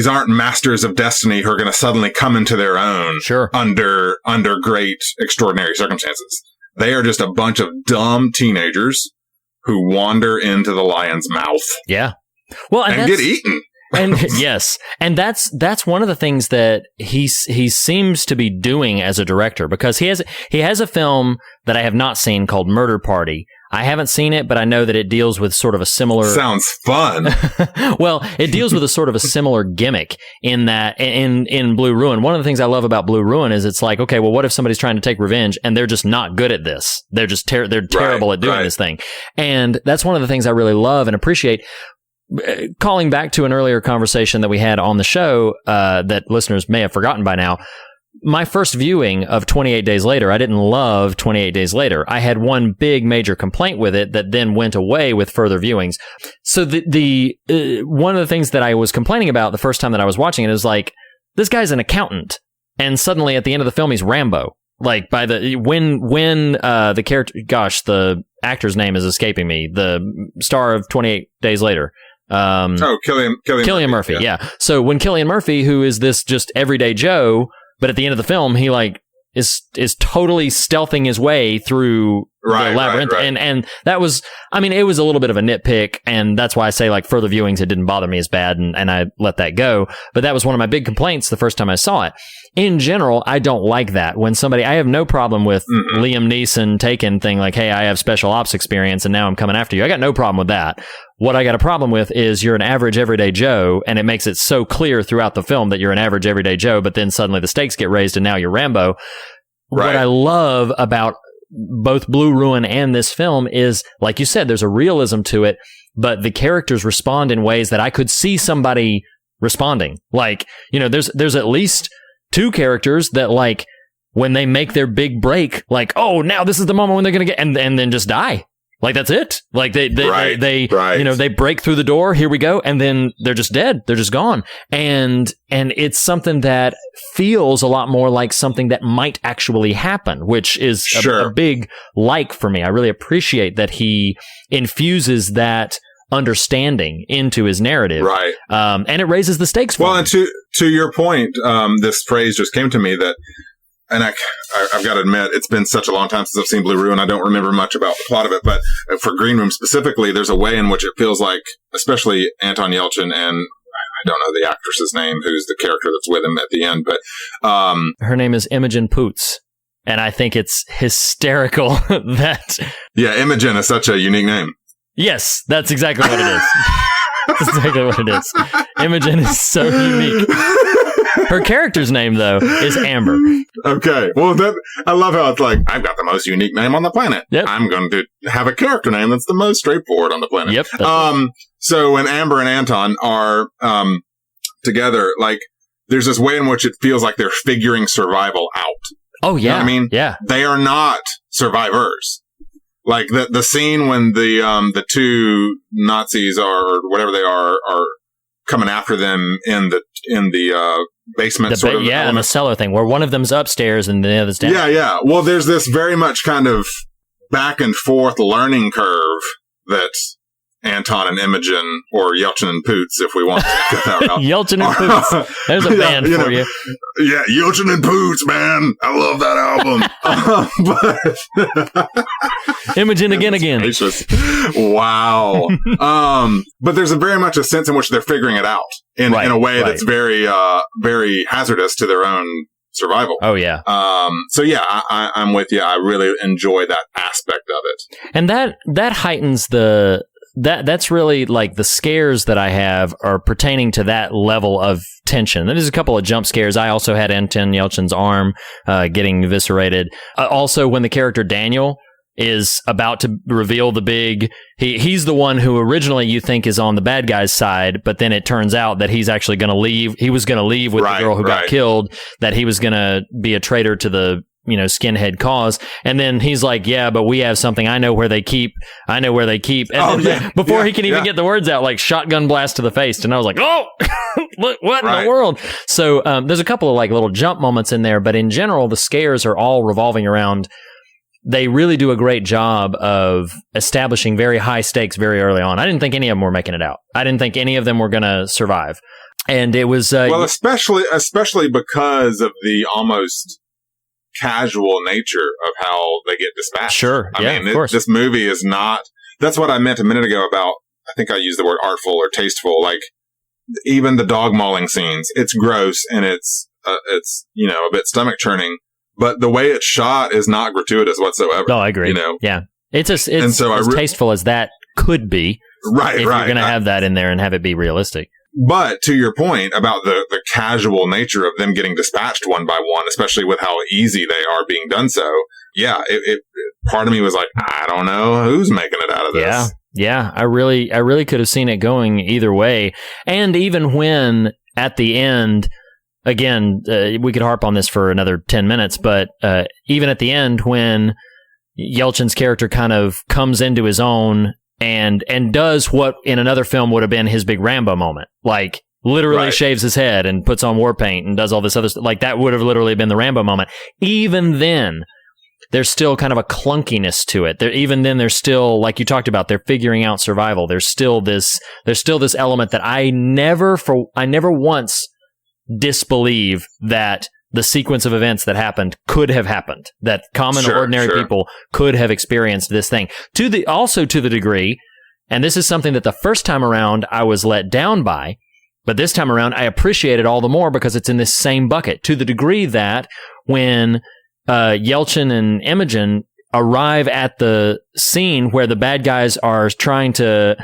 aren't masters of destiny who are going to suddenly come into their own under great, extraordinary circumstances. They are just a bunch of dumb teenagers who wander into the lion's mouth. Yeah. Well, and get eaten. And yes, and that's one of the things that he seems to be doing as a director, because he has a film that I have not seen called Murder Party. I haven't seen it, but I know that it deals with sort of a similar... Sounds fun. Well, it deals with a sort of a similar gimmick in that, in Blue Ruin. One of the things I love about Blue Ruin is it's like, okay, well, what if somebody's trying to take revenge and they're just not good at this? They're just terrible at doing this thing. And that's one of the things I really love and appreciate. Calling back to an earlier conversation that we had on the show, that listeners may have forgotten by now, my first viewing of 28 Days Later, I didn't love 28 Days Later. I had one big major complaint with it that then went away with further viewings. So the one of the things that I was complaining about the first time that I was watching it is like, this guy's an accountant, and suddenly at the end of the film he's Rambo. Like when the character, gosh, the actor's name is escaping me, the star of 28 Days Later. Cillian Murphy. Yeah. So when Cillian Murphy, who is this just everyday Joe, but at the end of the film, he like is totally stealthing his way through the labyrinth. Right. And that was, I mean, it was a little bit of a nitpick, and that's why I say, like, further viewings, it didn't bother me as bad, and I let that go. But that was one of my big complaints the first time I saw it. In general, I don't like that. When somebody, I have no problem with Liam Neeson taking thing like, hey, I have special ops experience and now I'm coming after you. I got no problem with that. What I got a problem with is you're an average everyday Joe, and it makes it so clear throughout the film that you're an average everyday Joe, but then suddenly the stakes get raised and now you're Rambo. Right. What I love about both Blue Ruin and this film is, like you said, there's a realism to it, but the characters respond in ways that I could see somebody responding. Like, you know, there's at least two characters that, like, when they make their big break, like, oh, now this is the moment when they're going to get, and then just die. Like, that's it. Like, they you know, they break through the door, here we go, and then they're just dead. They're just gone. And it's something that feels a lot more like something that might actually happen, which is a big like for me. I really appreciate that he infuses that understanding into his narrative. Right. And it raises the stakes for me. Well, and to your point, this phrase just came to me that, and I've got to admit, it's been such a long time since I've seen Blue Ruin, I don't remember much about the plot of it, but for Green Room specifically, there's a way in which it feels like, especially Anton Yelchin, and I don't know the actress's name, who's the character that's with him at the end, but her name is Imogen Poots, and I think it's hysterical that... Yeah, Imogen is such a unique name. Yes, that's exactly what it is. That's exactly what it is. Imogen is so unique. Her character's name, though, is Amber. Okay. Well, I love how it's like, I've got the most unique name on the planet. Yep. I'm going to have a character name that's the most straightforward on the planet. Yep. So when Amber and Anton are together, like, there's this way in which it feels like they're figuring survival out. Oh, yeah. You know what I mean? Yeah. They are not survivors. Like, the scene when the two Nazis or whatever they are coming after them in the basement sort of in the cellar thing, where one of them's upstairs and the other's down. Yeah. Well, there's this very much kind of back and forth learning curve that Anton and Imogen, or Yelchin and Poots, if we want to get that out. Yelchin and Poots. There's a band for you. Yeah, Yelchin and Poots, man. I love that album. Imogen again. Wow. But there's very much a sense in which they're figuring it out in a way that's very, very hazardous to their own survival. Oh, yeah. So yeah, I'm with you. I really enjoy that aspect of it. And that heightens that's really, like, the scares that I have are pertaining to that level of tension. There's a couple of jump scares. I also had Anton Yelchin's arm getting eviscerated. Also, when the character Daniel is about to reveal the big... He's the one who originally you think is on the bad guy's side, but then it turns out that he's actually going to leave. He was going to leave with the girl who got killed, that he was going to be a traitor to the skinhead cause. And then he's like, yeah, but we have something. I know where they keep. And before he can even get the words out, like, shotgun blast to the face. And I was like, oh, what in the world? So there's a couple of, like, little jump moments in there, but in general, the scares are all revolving around. They really do a great job of establishing very high stakes very early on. I didn't think any of them were making it out. I didn't think any of them were going to survive. And it was... especially because of the almost casual nature of how they get dispatched. Sure. I mean, this movie is not... That's what I meant a minute ago about... I think I used the word artful or tasteful. Like, even the dog mauling scenes, it's gross and it's a bit stomach churning. But the way it's shot is not gratuitous whatsoever. No, I agree. Yeah, it's as tasteful as that could be. Right, if you're going to have that in there and have it be realistic. But to your point about the casual nature of them getting dispatched one by one, especially with how easy they are being done so, yeah, it part of me was like, I don't know who's making it out of this. Yeah, I really could have seen it going either way. And even when at the end... Again, we could harp on this for another 10 minutes, but even at the end, when Yelchin's character kind of comes into his own and does what in another film would have been his big Rambo moment, like literally shaves his head and puts on war paint and does all this other stuff, like that would have literally been the Rambo moment. Even then, there's still kind of a clunkiness to it. Even then, there's still, like you talked about, they're figuring out survival. There's still this element that I never once disbelieve that the sequence of events that happened could have happened, that common ordinary people could have experienced this thing to the degree. And this is something that the first time around I was let down by, but this time around I appreciate it all the more because it's in this same bucket, to the degree that when Yelchin and Imogen arrive at the scene where the bad guys are trying to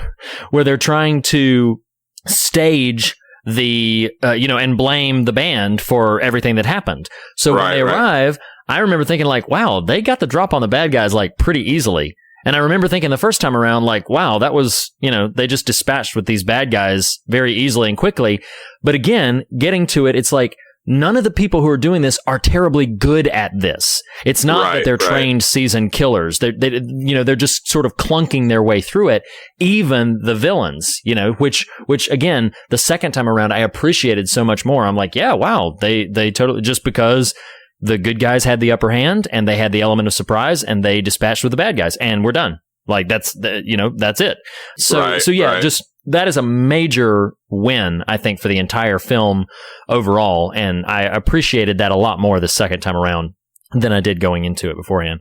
stage the and blame the band for everything that happened. So when they arrive, I remember thinking like, wow, they got the drop on the bad guys like pretty easily. And I remember thinking the first time around like, wow, that was, they just dispatched with these bad guys very easily and quickly. But again, getting to it, it's like none of the people who are doing this are terribly good at this. It's not that they're trained, seasoned killers. They're just sort of clunking their way through it. Even the villains, which again, the second time around, I appreciated so much more. I'm like, yeah, wow, they totally, just because the good guys had the upper hand and they had the element of surprise and they dispatched with the bad guys and we're done. Like that's it. So just that is a major win, I think, for the entire film overall. And I appreciated that a lot more the second time around than I did going into it beforehand.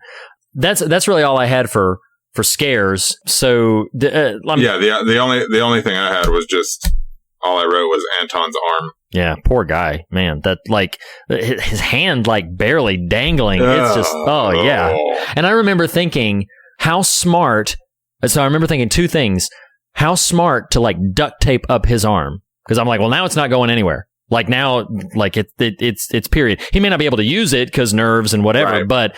That's really all I had for scares. So the only thing I had was just all I wrote was Anton's arm. Yeah, poor guy, man. That like his hand like barely dangling. It's just yeah. And I remember thinking how smart. So I remember thinking two things. How smart to like duct tape up his arm, because I'm like, well, now it's not going anywhere. Like now, like it's period. He may not be able to use it because nerves and whatever, but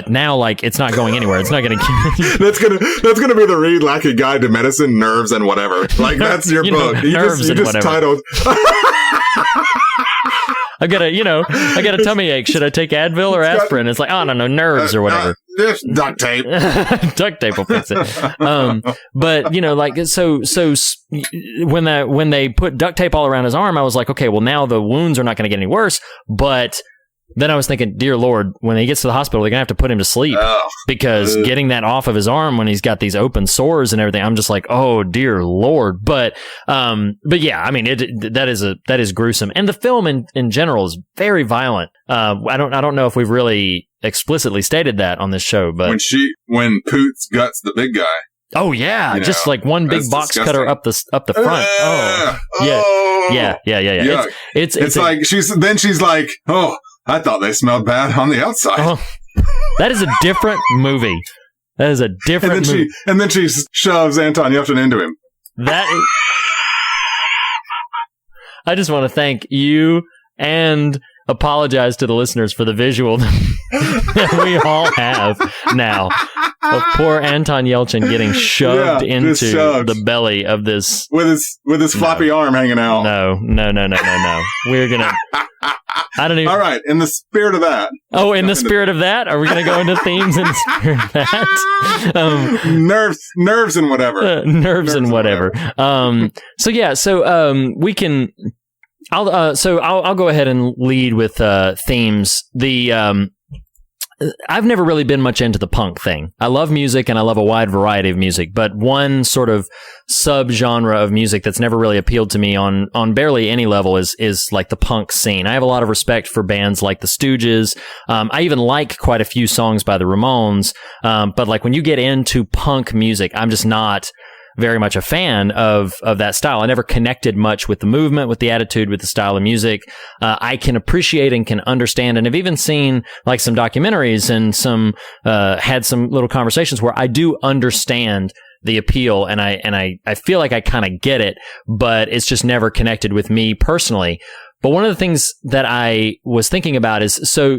now like it's not going anywhere. It's not going to. That's gonna be the Reed Lackey Guide to Medicine, Nerves and Whatever. Like that's your book. You just titled. I got a tummy ache. Should I take Advil or aspirin? It's like, I don't know, nerves or whatever. Just duct tape. Duct tape will fix it. But like so when they put duct tape all around his arm, I was like, okay, well now the wounds are not going to get any worse. But then I was thinking, dear Lord, when he gets to the hospital, they're gonna have to put him to sleep because getting that off of his arm when he's got these open sores and everything, I'm just like, oh dear Lord. But yeah, I mean, that is gruesome, and the film in general is very violent. I don't know if we've really explicitly stated that on this show, but when Poots guts the big guy. Oh yeah, just like one big box disgusting. Cutter up the front. Yeah. It's like she's like, oh, I thought they smelled bad on the outside. That is a different movie. That is a different movie. And then she shoves Anton Yelchin into him. I just want to thank you and apologize to the listeners for the visual that we all have now of poor Anton Yelchin getting shoved into the belly of this with his floppy arm hanging out. No. We're gonna. I don't even. All right, in the spirit of that. Oh, in the spirit of that, are we going to go into themes in the spirit of that? Nerves and whatever. Nerves and whatever. We can. I'll go ahead and lead with themes. I've never really been much into the punk thing. I love music and I love a wide variety of music, but one sort of sub-genre of music that's never really appealed to me on barely any level is like the punk scene. I have a lot of respect for bands like the Stooges. I even like quite a few songs by the Ramones. But like when you get into punk music, I'm just not very much a fan of that style. I never connected much with the movement, with the attitude, with the style of music. I can appreciate and can understand, and have even seen like some documentaries and had some little conversations where I do understand the appeal, and I feel like I kind of get it, but it's just never connected with me personally. But one of the things that I was thinking about is, so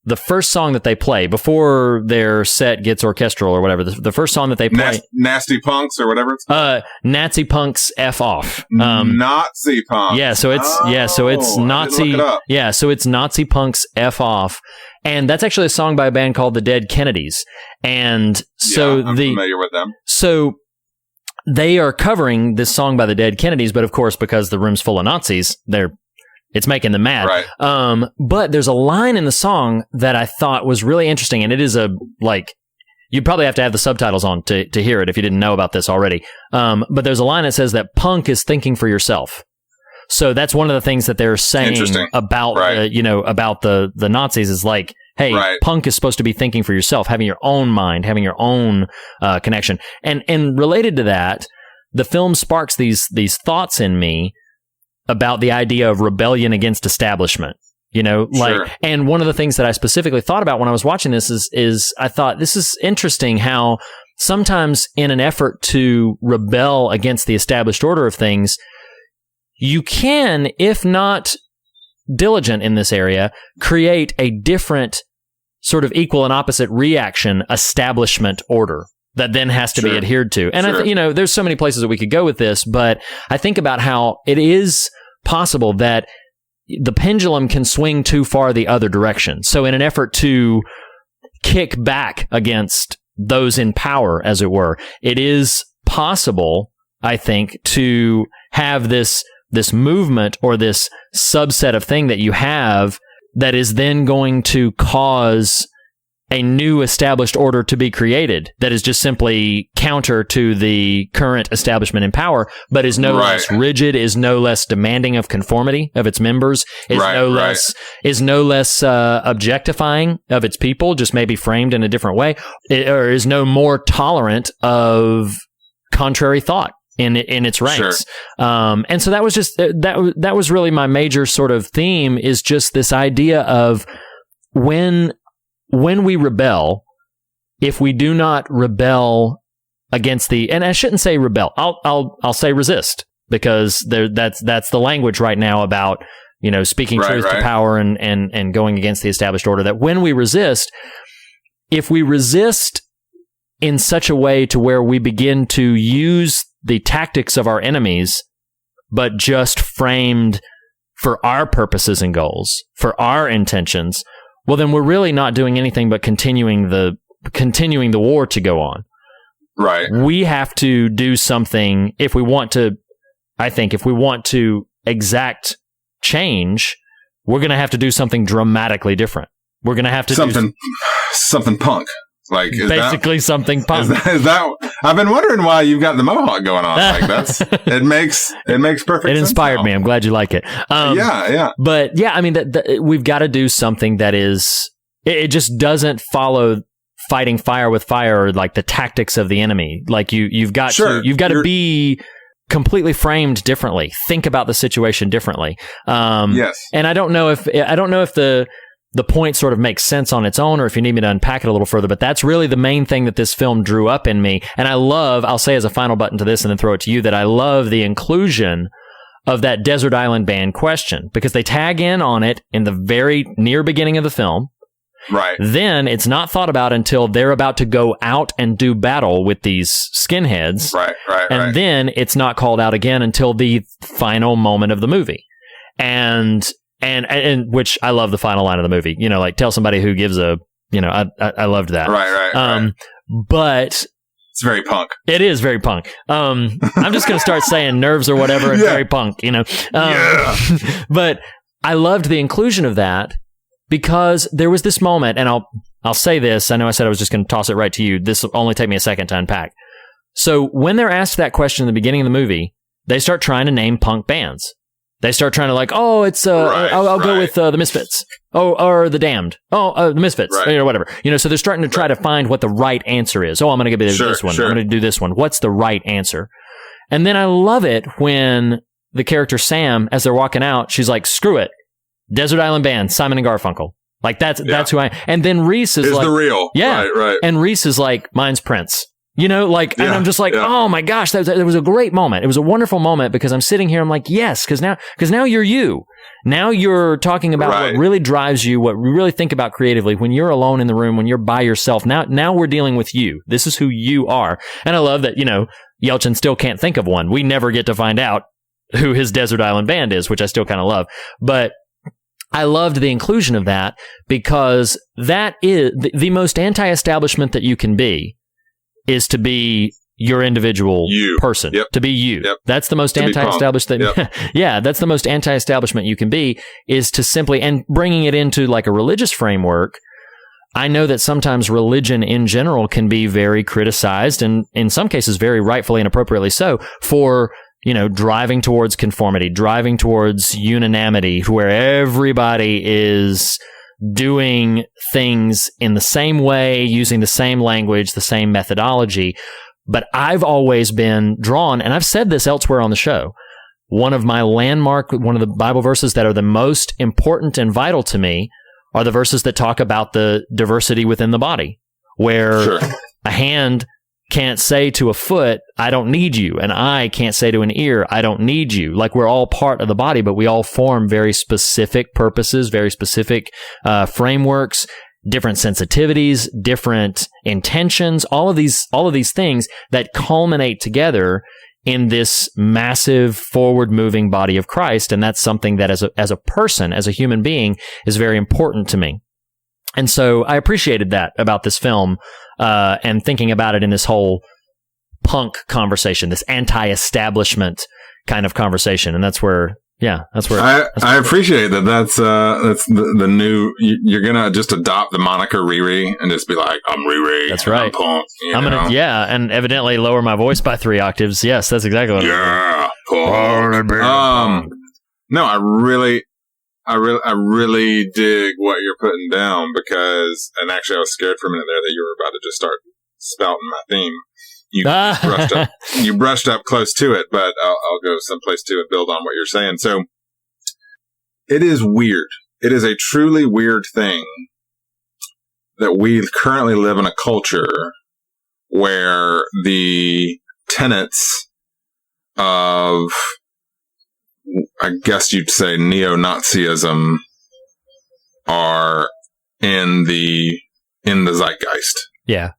the first song that they play before their set gets orchestral or whatever, the first song that they play, Nasty Punks or whatever it's called. Nazi Punks F off. Nazi Punks. So it's Nazi. Yeah, so it's Nazi Punks F off, and that's actually a song by a band called the Dead Kennedys. And so I'm familiar with them. So they are covering this song by the Dead Kennedys, but of course, because the room's full of Nazis, it's making them mad. Right. But there's a line in the song that I thought was really interesting, and it is you'd probably have to have the subtitles on to hear it if you didn't know about this already. But there's a line that says that punk is thinking for yourself. So that's one of the things that they're saying about about the Nazis is like, hey, punk is supposed to be thinking for yourself, having your own mind, having your own connection. And related to that, the film sparks these thoughts in me about the idea of rebellion against establishment. And one of the things that I specifically thought about when I was watching this is I thought this is interesting how sometimes in an effort to rebel against the established order of things, you can, if not diligent in this area, create a different sort of equal and opposite reaction establishment order that then has to be adhered to. And I there's so many places that we could go with this, but I think about how it is possible that the pendulum can swing too far the other direction. So in an effort to kick back against those in power, as it were, it is possible, I think, to have this movement or this subset of thing that you have that is then going to cause a new established order to be created that is just simply counter to the current establishment in power, but is no less rigid, is no less demanding of conformity of its members, is no less objectifying of its people, just maybe framed in a different way, or is no more tolerant of contrary thought in its ranks. And so that was just that was really my major sort of theme, is just this idea of when we rebel, if we do not rebel against and I shouldn't say rebel, I'll say resist, because that's the language right now about, speaking truth to power and going against the established order, that when we resist, if we resist in such a way to where we begin to use the tactics of our enemies, but just framed for our purposes and goals, for our intentions, well, then we're really not doing anything but continuing the war to go on. Right. We have to do something if we want to exact change. We're going to have to do something dramatically different. We're going to have to do something punk. Like basically something punk. Is that? I've been wondering why you've got the mohawk going on. Like it makes perfect sense. It inspired me. I'm glad you like it. Yeah. But yeah, I mean, we've got to do something that is. It just doesn't follow fighting fire with fire, or like the tactics of the enemy. Like you've got to be completely framed differently. Think about the situation differently. Yes. And I don't know if the point sort of makes sense on its own, or if you need me to unpack it a little further, but that's really the main thing that this film drew up in me. And I'll say as a final button to this and then throw it to you, that I love the inclusion of that desert island band question, because they tag in on it in the very near beginning of the film. Right. Then it's not thought about until they're about to go out and do battle with these skinheads. Right. And then it's not called out again until the final moment of the movie. And which I love the final line of the movie, like tell somebody who gives a, I loved that. Right. But it's very punk. It is very punk. I'm just going to start saying nerves or whatever and very punk, But I loved the inclusion of that, because there was this moment, and I'll say this. I know I said I was just going to toss it right to you. This will only take me a second to unpack. So when they're asked that question in the beginning of the movie, they start trying to name punk bands. They start trying to it's I'll go with the Misfits, or the Damned, the Misfits, or whatever. So they're starting to try to find what the right answer is. I'm going to give you this one. I'm going to do this one. What's the right answer? And then I love it when the character Sam, as they're walking out, she's like, "Screw it, Desert Island Band, Simon and Garfunkel." Like that's who I. And then Reese is like, the real, right. And Reese is like, "Mine's Prince." And I'm just like, oh my gosh, that was a great moment. It was a wonderful moment, because I'm sitting here, I'm like, yes, because now you're you. Now you're talking about what really drives you, what you really think about creatively when you're alone in the room, when you're by yourself. Now we're dealing with you. This is who you are. And I love that, Yelchin still can't think of one. We never get to find out who his Desert Island Band is, which I still kind of love. But I loved the inclusion of that, because that is the most anti-establishment that you can be. Is to be your individual person, to be you. Yep. That's the most anti-establishment. That's the most anti-establishment you can be, is to simply, and bringing it into like a religious framework. I know that sometimes religion in general can be very criticized, and in some cases very rightfully and appropriately so, for, driving towards conformity, driving towards unanimity, where everybody is doing things in the same way, using the same language, the same methodology. But I've always been drawn, and I've said this elsewhere on the show, one of the Bible verses that are the most important and vital to me are the verses that talk about the diversity within the body, where a hand can't say to a foot, I don't need you. An eye can't say to an ear, I don't need you. Like, we're all part of the body, but we all form very specific purposes, very specific frameworks, different sensitivities, different intentions, all of these things that culminate together in this massive forward-moving body of Christ. And that's something that as a person, as a human being, is very important to me. And so I appreciated that about this film, and thinking about it in this whole punk conversation, this anti-establishment kind of conversation. And that's where I appreciate that. That's the new, you're going to just adopt the moniker Riri and just be like, I'm Riri. That's right. I'm punk. I'm going to, and evidently lower my voice by 3 octaves. Yes, that's exactly what punk. No, I really dig what you're putting down, because, and actually I was scared for a minute there that you were about to just start spouting my theme. You brushed up close to it, but I'll go someplace to it, build on what you're saying. So it is weird. It is a truly weird thing that we currently live in a culture where the tenets of, I guess you'd say, neo-Nazism are in the zeitgeist. Yeah.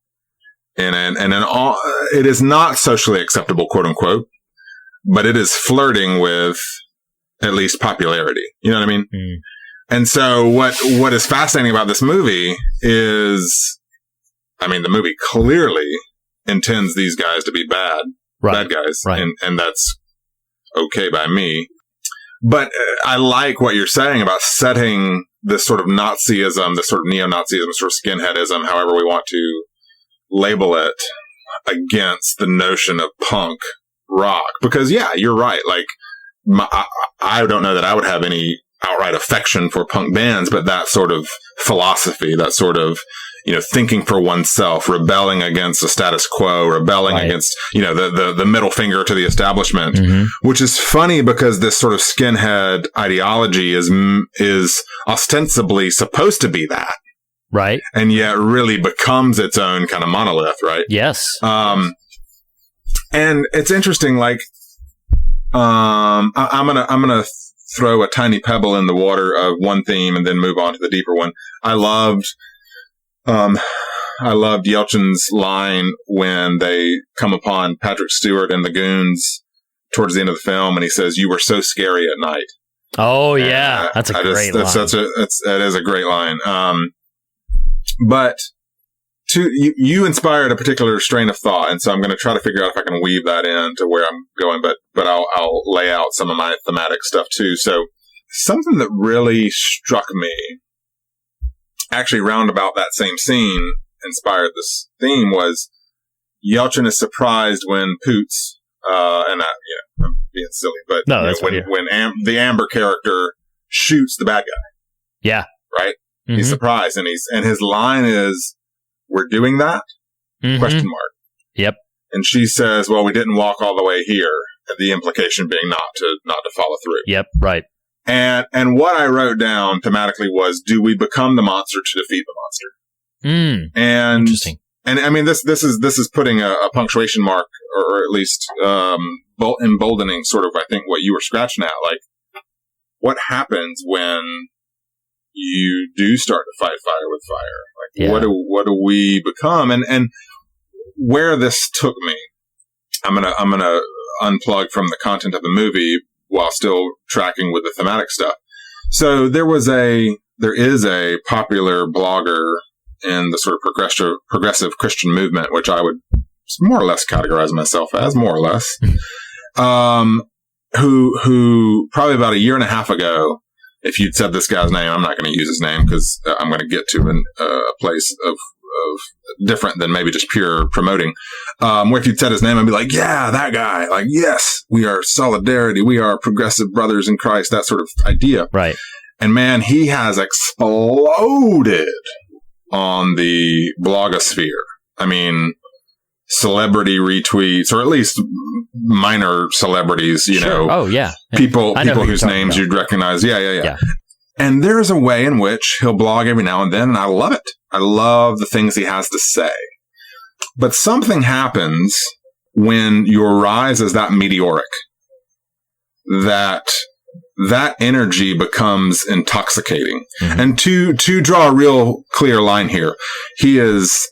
And all, it is not socially acceptable, quote unquote, but it is flirting with at least popularity. You know what I mean? Mm. And so what is fascinating about this movie is, I mean, the movie clearly intends these guys to be bad guys. Right. And that's okay by me. But I like what you're saying about setting this sort of Nazism, this sort of neo-Nazism, sort of skinheadism, however we want to label it, against the notion of punk rock. Because, yeah, you're right. Like, I don't know that I would have any outright affection for punk bands, but that sort of philosophy, that sort of, thinking for oneself, rebelling against the status quo, rebelling against, the middle finger to the establishment, which is funny because this sort of skinhead ideology is ostensibly supposed to be that. Right. And yet really becomes its own kind of monolith, right? Yes. And it's interesting, like, I'm gonna throw a tiny pebble in the water of one theme and then move on to the deeper one. I loved Yelchin's line when they come upon Patrick Stewart and the goons towards the end of the film, and he says, "You were so scary at night." Oh yeah, that's a great line. That is a great line. But you inspired a particular strain of thought, and so I'm going to try to figure out if I can weave that into where I'm going. But I'll lay out some of my thematic stuff too. So something that really struck me, actually, round about that same scene, inspired this theme, was Yelchin is surprised when Poots, and I'm being silly, but when the Amber character shoots the bad guy. Yeah. Right. Mm-hmm. He's surprised, and his line is, "We're doing that?" Question mark. Yep. And she says, "Well, we didn't walk all the way here." The implication being not to follow through. Yep. Right. And what I wrote down thematically was, do we become the monster to defeat the monster? And interesting. And I mean, this is putting a punctuation mark, or at least emboldening sort of, I think, what you were scratching at. Like, what happens when you do start to fight fire with fire? Like, what do we become? And where this took me, I'm gonna unplug from the content of the movie while still tracking with the thematic stuff. So there is a popular blogger in the sort of progressive Christian movement, which I would more or less categorize myself as, more or less, who probably about a year and a half ago, if you'd said this guy's name, I'm not going to use his name because I'm going to get to a place of different than maybe just pure promoting. Where if you'd said his name, I'd be like, yeah, that guy. Like, yes, we are solidarity. We are progressive brothers in Christ, that sort of idea. Right. And man, he has exploded on the blogosphere. I mean, celebrity retweets, or at least minor celebrities, you know. Oh, yeah. People who whose names about. you'd recognize. Yeah. And there's a way in which he'll blog every now and then, and I love it. I love the things he has to say. But something happens when your rise is that meteoric, that energy becomes intoxicating. Mm-hmm. And to draw a real clear line here, he is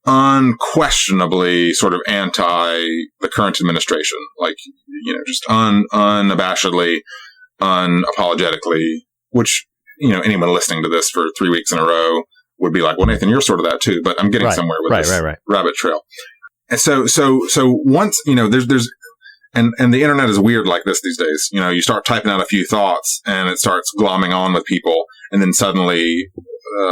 unquestionably sort of anti the current administration, like, you know, just unabashedly, unapologetically, which, you know, anyone listening to this for 3 weeks in a row would be like, well, Nathan, you're sort of that too, but I'm getting somewhere with this rabbit trail. And so once, you know, there's, and the internet is weird like this these days. You know, you start typing out a few thoughts and it starts glomming on with people. And then suddenly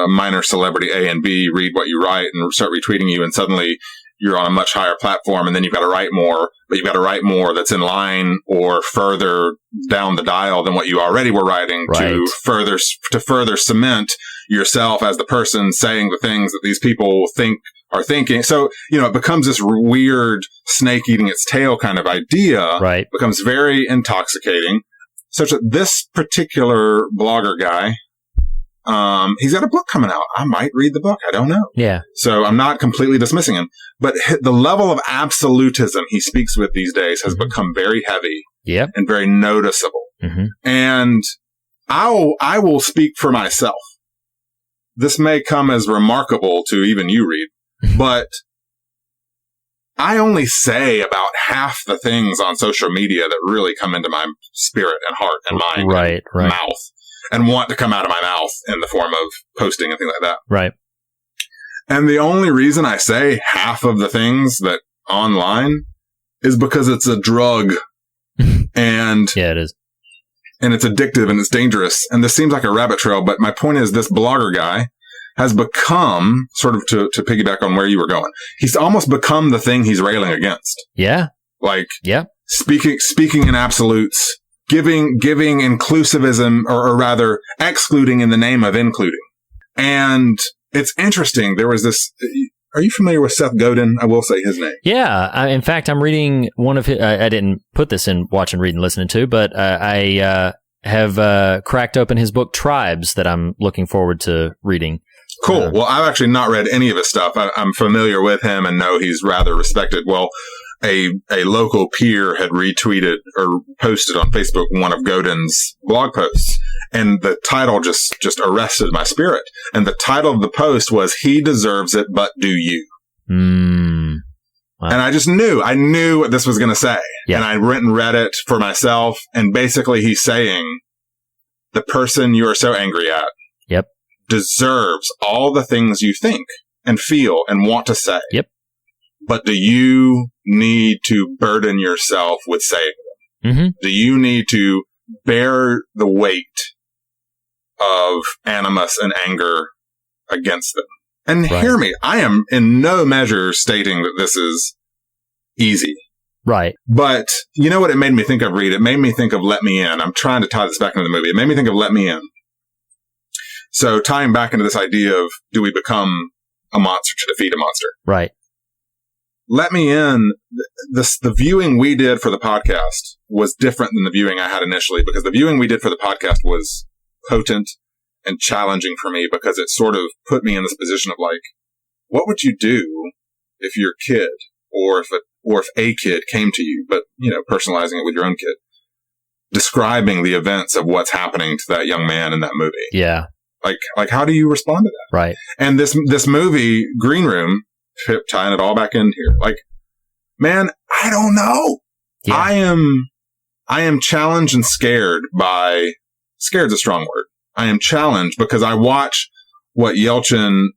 minor celebrity A and B read what you write and start retweeting you. And suddenly you're on a much higher platform, and then you've got to write more, but you've got to write more that's in line or further down the dial than what you already were writing to further cement yourself as the person saying the things that these people are thinking. So, you know, it becomes this weird snake eating its tail kind of idea. Right. Becomes very intoxicating, such that this particular blogger guy, he's got a book coming out. I might read the book. I don't know. Yeah. So I'm not completely dismissing him, but the level of absolutism he speaks with these days has become very heavy and very noticeable. Mm-hmm. And I will speak for myself. This may come as remarkable to even you, Reed, but I only say about half the things on social media that really come into my spirit and heart and mind and mouth and want to come out of my mouth in the form of posting and things like that. Right. And the only reason I say half of the things that online is because it's a drug. And yeah, it is. And it's addictive and it's dangerous. And this seems like a rabbit trail, but my point is this blogger guy has become, sort of to piggyback on where you were going, he's almost become the thing he's railing against. Yeah. Like, speaking in absolutes, giving inclusivism, or rather excluding in the name of including. And it's interesting. There was this, are you familiar with Seth Godin? I will say his name. Yeah. In fact, I'm reading one of his, I didn't put this in watch and read and listening to, but I have cracked open his book Tribes that I'm looking forward to reading. Cool. Well, I've actually not read any of his stuff. I'm familiar with him and know he's rather respected. Well, a local peer had retweeted or posted on Facebook one of Godin's blog posts, and the title just arrested my spirit. And the title of the post was, "He deserves it, but do you?" Wow. And I knew what this was going to say. Yeah. And I went and read it for myself. And basically he's saying, the person you are so angry at deserves all the things you think and feel and want to say. Yep. But do you need to burden yourself with saying them? Mm-hmm. Do you need to bear the weight of animus and anger against them? And hear me, I am in no measure stating that this is easy. Right. But you know what it made me think of, Reed? It made me think of Let Me In. I'm trying to tie this back into the movie. It made me think of Let Me In. So tying back into this idea of, do we become a monster to defeat a monster? Right. Let Me In, the viewing we did for the podcast was different than the viewing I had initially, because the viewing we did for the podcast was potent and challenging for me, because it sort of put me in this position of like, what would you do if your kid, or if a kid came to you, but, you know, personalizing it with your own kid, describing the events of what's happening to that young man in that movie? Yeah. Like how do you respond to that? Right. And this movie, Green Room, tying it all back in here, like, man, I don't know. Yeah. I am challenged and scared by, scared's a strong word. I am challenged because I watch what Yelchin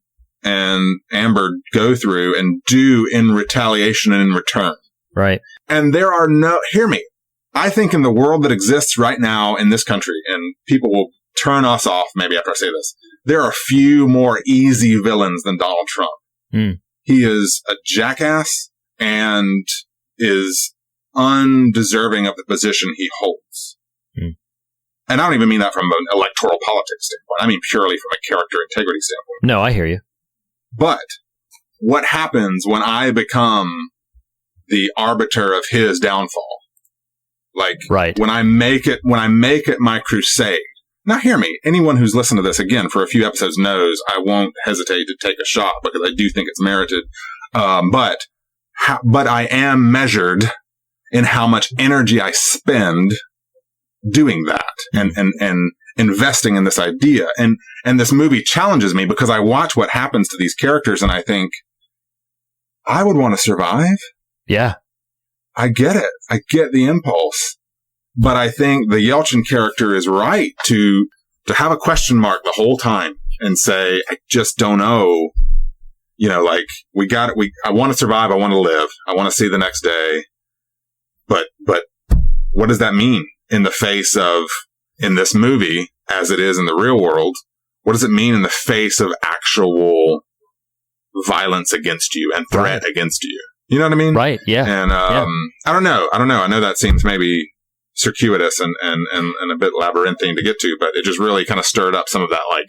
and Amber go through and do in retaliation and in return. Right. And there are hear me, I think in the world that exists right now in this country, and people will turn us off maybe after I say this, there are few more easy villains than Donald Trump. he is a jackass and is undeserving of the position he holds. And I don't even mean that from an electoral politics standpoint. I mean purely from a character integrity standpoint. No, I hear you. But what happens when I become the arbiter of his downfall? Like, right. when I make it my crusade. Now hear me. Anyone who's listened to this again for a few episodes knows I won't hesitate to take a shot because I do think it's merited. But I am measured in how much energy I spend doing that and investing in this idea. And this movie challenges me because I watch what happens to these characters and I think, I would want to survive. Yeah. I get it. I get the impulse. But I think the Yelchin character is right to have a question mark the whole time and say, I just don't know. You know, like, I want to survive. I want to live. I want to see the next day. But what does that mean in the face of, in this movie, as it is in the real world? What does it mean in the face of actual violence against you and threat against you? You know what I mean? Right. Yeah. And, I don't know. I know that seems maybe circuitous and a bit labyrinthine to get to, but it just really kind of stirred up some of that, like,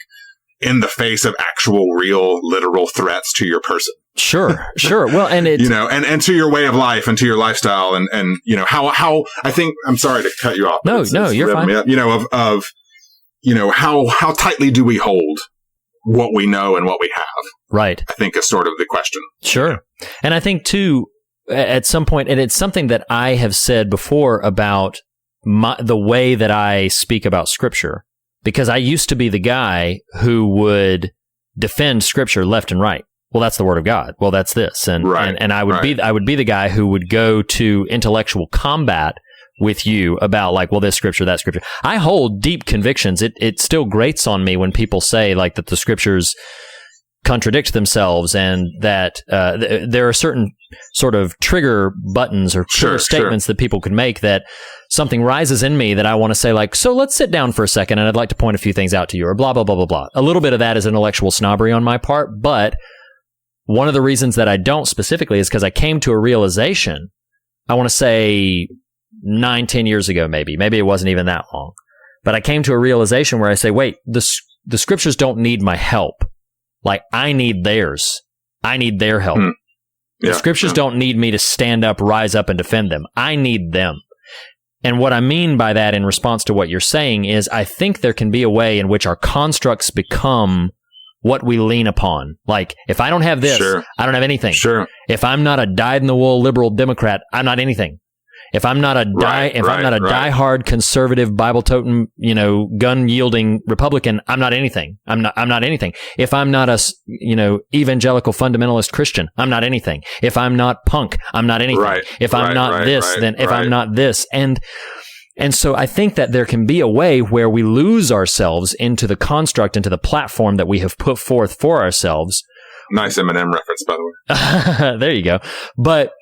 in the face of actual, real, literal threats to your person. Sure. Well, and it's, you know, and to your way of life and to your lifestyle and, you know, how I think, I'm sorry to cut you off. No, you're fine. You know, of, you know, how tightly do we hold what we know and what we have? Right. I think is sort of the question. Sure. And I think too, at some point, and it's something that I have said before about the way that I speak about Scripture, because I used to be the guy who would defend Scripture left and right. Well, that's the Word of God. Well, that's this, and I would be the guy who would go to intellectual combat with you about, like, well, this Scripture, that Scripture. I hold deep convictions. It still grates on me when people say, like, that the Scriptures contradict themselves and that there are certain sort of trigger buttons or trigger statements that people could make that something rises in me that I want to say, like, so let's sit down for a second and I'd like to point a few things out to you, or blah, blah, blah, blah, blah. A little bit of that is intellectual snobbery on my part, but one of the reasons that I don't specifically is because I came to a realization, I want to say 9-10 years ago, maybe it wasn't even that long, but I came to a realization where I say, wait, the Scriptures don't need my help. Like, I need theirs. I need their help. The Scriptures don't need me to stand up, rise up, and defend them. I need them. And what I mean by that in response to what you're saying is I think there can be a way in which our constructs become what we lean upon. Like, if I don't have this, I don't have anything. If I'm not a dyed-in-the-wool liberal Democrat, I'm not anything. If I'm not a diehard conservative Bible-toting, you know, gun-yielding Republican, I'm not anything. I'm not anything. If I'm not a, you know, evangelical fundamentalist Christian, I'm not anything. If I'm not punk, I'm not anything. If I'm not this, then if I'm not this, and so I think that there can be a way where we lose ourselves into the construct, into the platform that we have put forth for ourselves. Nice Eminem reference, by the way. There you go. But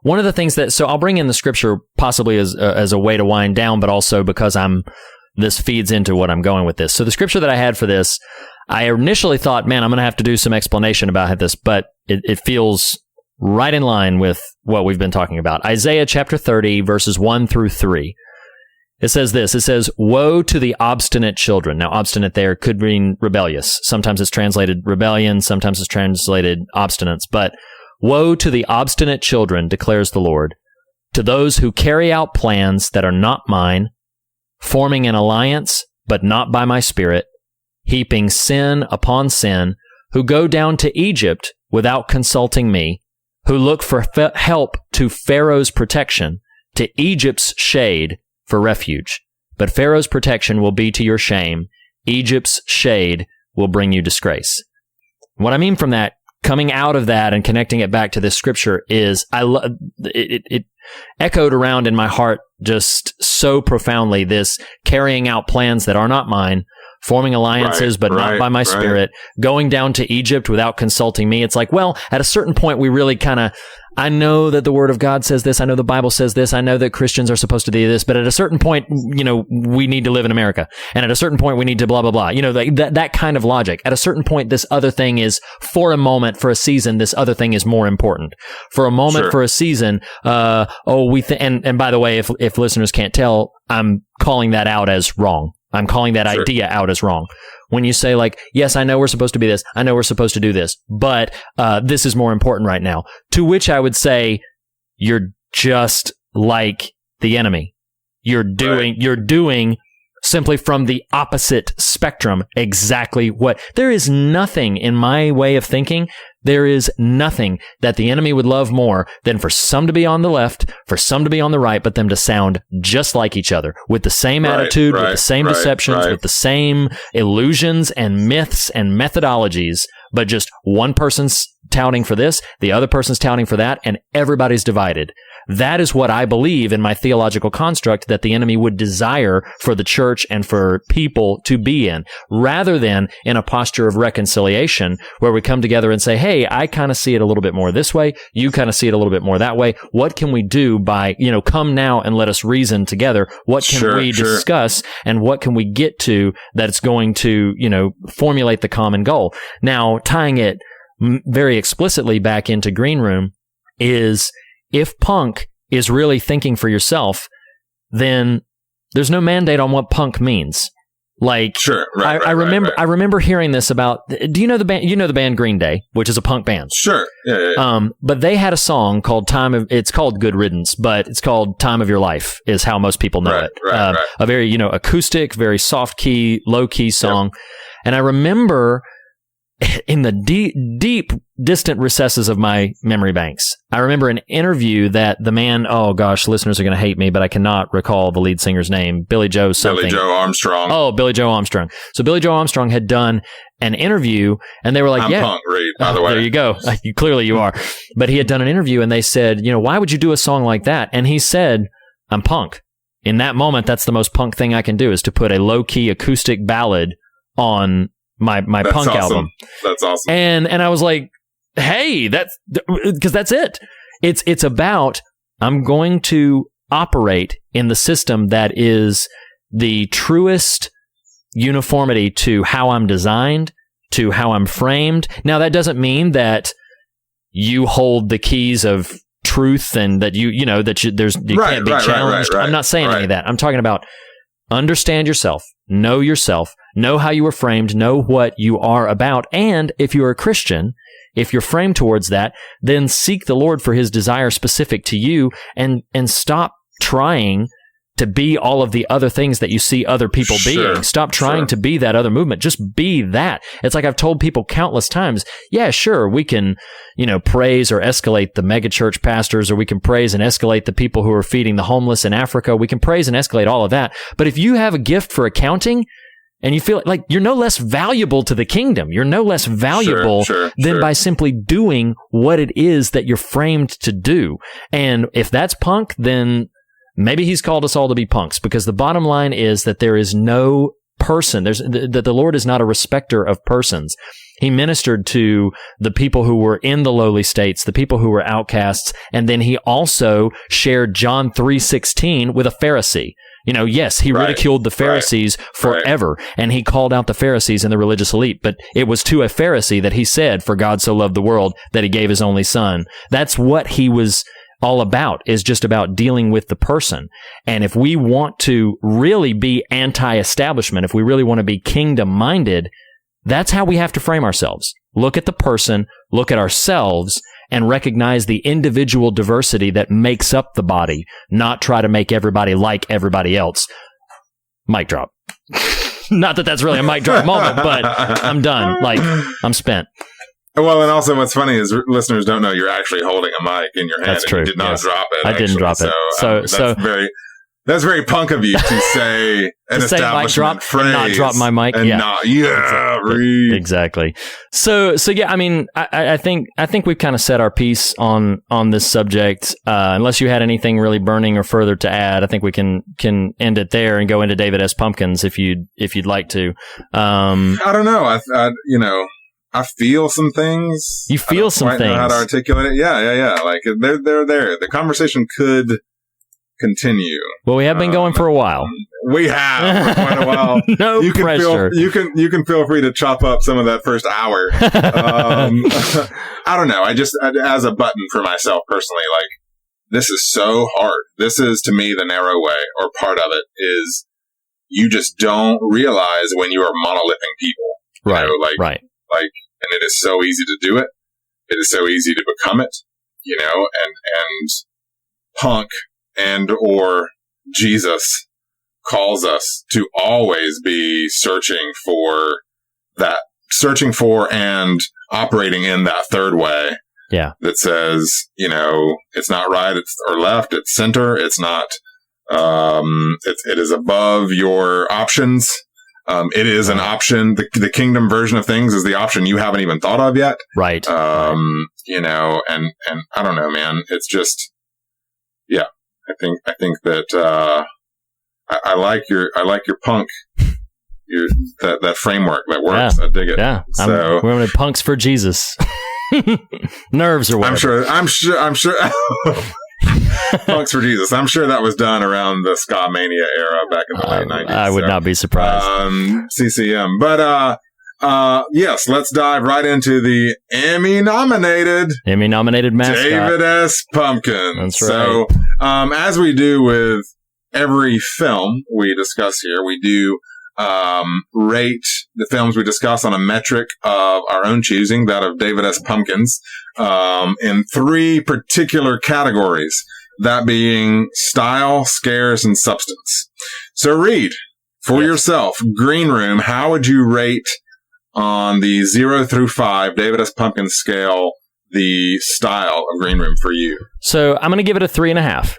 one of the things so I'll bring in the Scripture possibly as a way to wind down, but also because this feeds into what I'm going with this. So the Scripture that I had for this, I initially thought, man, I'm going to have to do some explanation about this, but it feels right in line with what we've been talking about. Isaiah chapter 30, verses 1 through 3. It says this. It says, "Woe to the obstinate children." Now, obstinate there could mean rebellious. Sometimes it's translated rebellion. Sometimes it's translated obstinance. But woe to the obstinate children, declares the Lord, to those who carry out plans that are not mine, forming an alliance, but not by my Spirit, heaping sin upon sin, who go down to Egypt without consulting me, who look for help to Pharaoh's protection, to Egypt's shade for refuge. But Pharaoh's protection will be to your shame. Egypt's shade will bring you disgrace. What I mean from that, coming out of that and connecting it back to this Scripture, is it echoed around in my heart just so profoundly, this carrying out plans that are not mine, forming alliances, but not by my spirit, going down to Egypt without consulting me. It's like, well, at a certain point, we really kind of, I know that the word of God says this. I know the Bible says this. I know that Christians are supposed to do this. But at a certain point, we need to live in America. And at a certain point, we need to blah, blah, blah. That kind of logic. At a certain point, this other thing is, for a moment, for a season, this other thing is more important. For a moment, for a season, and by the way, if listeners can't tell, I'm calling that out as wrong. I'm calling that idea out as wrong. When you say like, yes, I know we're supposed to be this. I know we're supposed to do this, but this is more important right now. To which I would say, you're just like the enemy. You're doing simply from the opposite spectrum exactly what. There is nothing in my way of thinking. There is nothing that the enemy would love more than for some to be on the left, for some to be on the right, but them to sound just like each other, with the same attitude, with the same deceptions, with the same illusions and myths and methodologies, but just one person's touting for this, the other person's touting for that, and everybody's divided. That is what I believe in my theological construct that the enemy would desire for the church and for people to be in, rather than in a posture of reconciliation where we come together and say, hey, I kind of see it a little bit more this way. You kind of see it a little bit more that way. What can we do by, come now and let us reason together? What can we discuss and what can we get to that's going to, formulate the common goal? Now, tying it very explicitly back into Green Room is, if punk is really thinking for yourself, then there's no mandate on what punk means. Like, I remember hearing this about. Do you know the band? You know the band Green Day, which is a punk band. Sure. Yeah. But they had a song called It's called Good Riddance, but it's called Time of Your Life is how most people know it. A very acoustic, very soft key, low key song, and I remember in the deep, distant recesses of my memory banks, I remember an interview that the man, oh gosh, listeners are going to hate me, but I cannot recall the lead singer's name, Billy Joe something. Billy Joe Armstrong. Oh, Billy Joe Armstrong. So Billy Joe Armstrong had done an interview, and they were like, I'm punk, Reed, by the way. There you go. Clearly you are. But he had done an interview, and they said, why would you do a song like that? And he said, I'm punk. In that moment, that's the most punk thing I can do, is to put a low-key acoustic ballad on my punk album. That's awesome. And I was like, hey, because that's it. It's about, I'm going to operate in the system that is the truest uniformity to how I'm designed, to how I'm framed. Now, that doesn't mean that you hold the keys of truth and that you can't be challenged. I'm not saying any of that. I'm talking about understand yourself, know how you were framed, know what you are about. And if you're a Christian, if you're framed towards that, then seek the Lord for his desire specific to you and stop trying to be all of the other things that you see other people being. Stop trying to be that other movement. Just be that. It's like I've told people countless times, yeah, sure, we can, praise or escalate the megachurch pastors, or we can praise and escalate the people who are feeding the homeless in Africa. We can praise and escalate all of that. But if you have a gift for accounting, and you feel like you're no less valuable to the kingdom, you're no less valuable than by simply doing what it is that you're framed to do. And if that's punk, then maybe he's called us all to be punks, because the bottom line is that there is no person, that the Lord is not a respecter of persons. He ministered to the people who were in the lowly states, the people who were outcasts, and then he also shared John 3:16 with a Pharisee. Yes, he ridiculed the Pharisees forever, and he called out the Pharisees and the religious elite, but it was to a Pharisee that he said, for God so loved the world that he gave his only son. That's what he was all about, is just about dealing with the person. And if we want to really be anti-establishment, if we really want to be kingdom-minded, that's how we have to frame ourselves. Look at the person, look at ourselves, and recognize the individual diversity that makes up the body, not try to make everybody like everybody else. Mic drop. Not that that's really a mic drop moment, but I'm done. I'm spent. Well, and also what's funny is listeners don't know you're actually holding a mic in your hand. That's true. You did not drop it. I didn't drop it. So that's very, That's very punk of you to say an To say mic drop establishment phrase and not drop my mic. and Yeah. not Reed. Exactly. So yeah, I mean, I think we've kind of set our piece on this subject. Unless you had anything really burning or further to add, I think we can end it there and go into David S. Pumpkins if you'd like to. I don't know. I feel some things. You feel some I don't quite know how to things. articulate it. Yeah. Like they're there. The conversation could continue. Well, we have been going for a while. We have for quite a while. No you can pressure. you can feel free to chop up some of that first hour. I don't know. I just as a button for myself personally, like this is so hard. This is to me the narrow way, or part of it is you just don't realize when you are monolithing people. Right. Right. Like, and it is so easy to do it. It is so easy to become it. And punk and or Jesus calls us to always be searching for and operating in that third way. Yeah. That says, it's not right, or left, it's center, it's not, it is above your options. It is an option. The kingdom version of things is the option you haven't even thought of yet. Right. And I don't know, man. It's just, yeah. I think that I like your punk, that framework that works. Yeah. I dig it. Yeah. So we're going to punks for Jesus. Nerves or whatever. I'm sure. Punks for Jesus. I'm sure that was done around the Ska Mania era back in the late 90s. I would not be surprised. CCM. But yes, let's dive right into the Emmy-nominated mascot. David S. Pumpkins. That's right. So, as we do with every film we discuss here, we do rate the films we discuss on a metric of our own choosing, that of David S. Pumpkins, in three particular categories, that being style, scares, and substance. So, Reed, for yourself, Green Room, how would you rate on the 0 through 5 David S. Pumpkins scale the style of Green Room for you? So I'm going to give it a 3.5.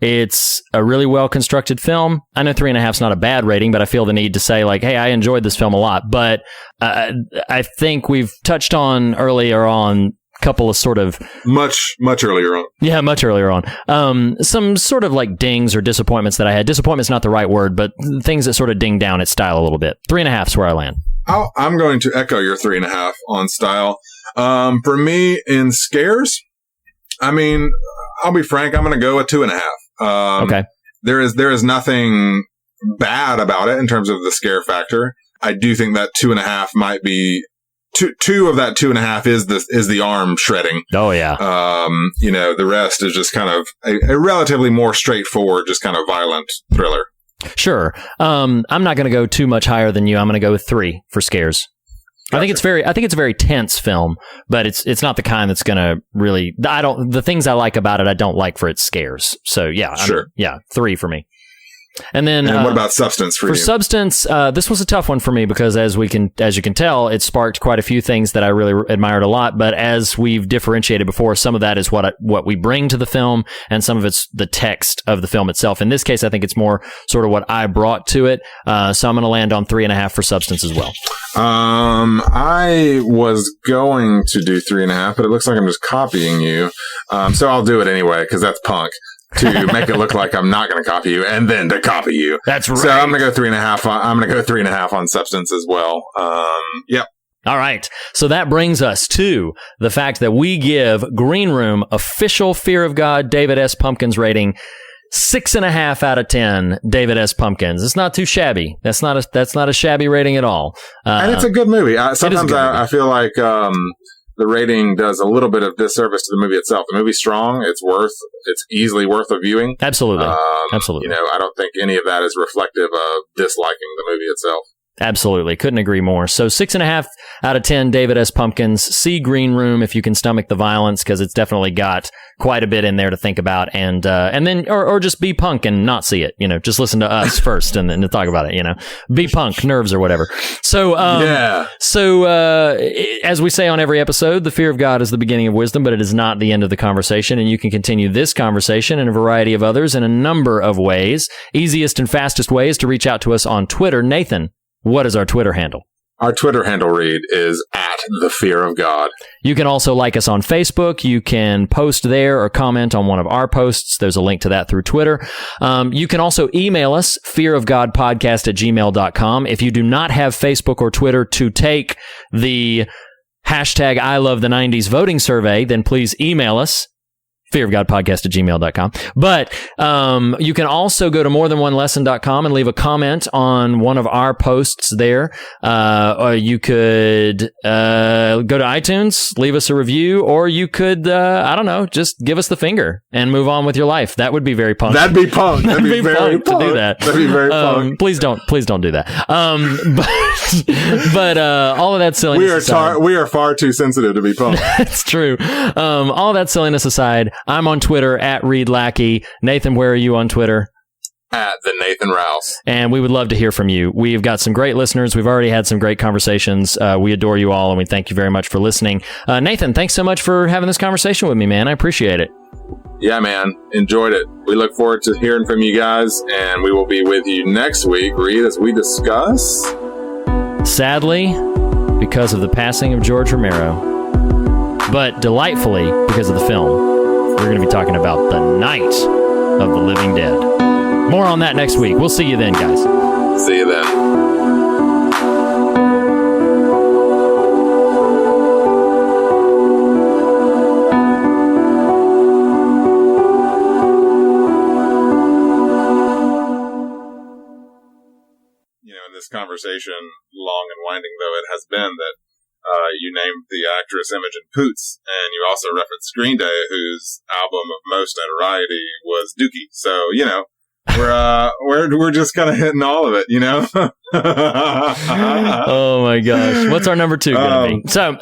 It's a really well-constructed film. I know 3.5 is not a bad rating, but I feel the need to say, like, hey, I enjoyed this film a lot. But I think we've touched on earlier on a couple of sort of... Much earlier on. Yeah, much earlier on. Some sort of like dings or disappointments that I had. Disappointment's not the right word, but things that sort of ding down its style a little bit. 3.5 is where I land. I'm going to echo your 3.5 on style. For me, in scares, I mean, I'll be frank, I'm going to go with 2.5. Okay. There is nothing bad about it in terms of the scare factor. I do think that 2.5 might be two of that 2.5 is the arm shredding. Oh yeah. The rest is just kind of a relatively more straightforward, just kind of violent thriller. Sure. I'm not going to go too much higher than you. I'm going to go with 3 for scares. Gotcha. I think it's a very tense film, but it's not the kind that's going to really, the things I like about it, I don't like for its scares. So yeah. Sure. 3 for me. And then what about substance for you? For substance, this was a tough one for me because as you can tell, it sparked quite a few things that I really admired a lot. But as we've differentiated before, some of that is what we bring to the film, and some of it's the text of the film itself. In this case, I think it's more sort of what I brought to it. So I'm going to land on 3.5 for substance as well. I was going to do 3.5, but it looks like I'm just copying you. So I'll do it anyway because that's punk. To make it look like I'm not going to copy you, and then to copy you. That's right. So I'm going to go 3.5. I'm going to go 3.5 on substance as well. Yep. All right. So that brings us to the fact that we give Green Room official Fear of God David S. Pumpkins rating 6.5 out of 10. David S. Pumpkins. It's not too shabby. That's not a shabby rating at all. And it's a good movie. Sometimes I feel like the rating does a little bit of disservice to the movie itself. The movie's strong. It's easily worth a viewing. Absolutely. Absolutely. I don't think any of that is reflective of disliking the movie itself. Absolutely. Couldn't agree more. So 6.5 out of 10 David S. Pumpkins. See Green Room if you can stomach the violence, because it's definitely got quite a bit in there to think about. And then, or just be punk and not see it, just listen to us first and then to talk about it, be punk, nerves or whatever. So, as we say on every episode, the fear of God is the beginning of wisdom, but it is not the end of the conversation. And you can continue this conversation and a variety of others in a number of ways. Easiest and fastest way is to reach out to us on Twitter. Nathan, what is our Twitter handle? Our Twitter handle, Reed, is @thefearofgod. You can also like us on Facebook. You can post there or comment on one of our posts. There's a link to that through Twitter. You can also email us, fearofgodpodcast@gmail.com. If you do not have Facebook or Twitter to take the hashtag I love the 90s voting survey, then please email us, fearofgodpodcast@gmail.com. But you can also go to morethanonelesson.com and leave a comment on one of our posts there. Or you could go to iTunes, leave us a review, or you could, I don't know, just give us the finger and move on with your life. That would be very punk. That'd be punk. That'd be very punk to do that. That'd be very punk. Please don't do that. But all of that silliness we are far too sensitive to be punk. That's true. All that silliness aside, I'm on Twitter @Reed Lackey. Nathan, where are you on Twitter? @TheNathanRouse. And we would love to hear from you. We've got some great listeners. We've already had some great conversations. We adore you all, and we thank you very much for listening. Nathan, thanks so much for having this conversation with me, man. I appreciate it. Yeah, man. Enjoyed it. We look forward to hearing from you guys, and we will be with you next week, Reed, as we discuss... Sadly, because of the passing of George Romero, but delightfully because of the film, we're going to be talking about The Night of the Living Dead. More on that next week. We'll see you then, guys. See you then. In this conversation, long and winding though it has been, that you named the actress Imogen Poots, and you also referenced Green Day, whose album of most notoriety was Dookie. So, we're just kind of hitting all of it, Oh my gosh. What's our number 2 going to be? So,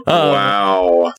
wow.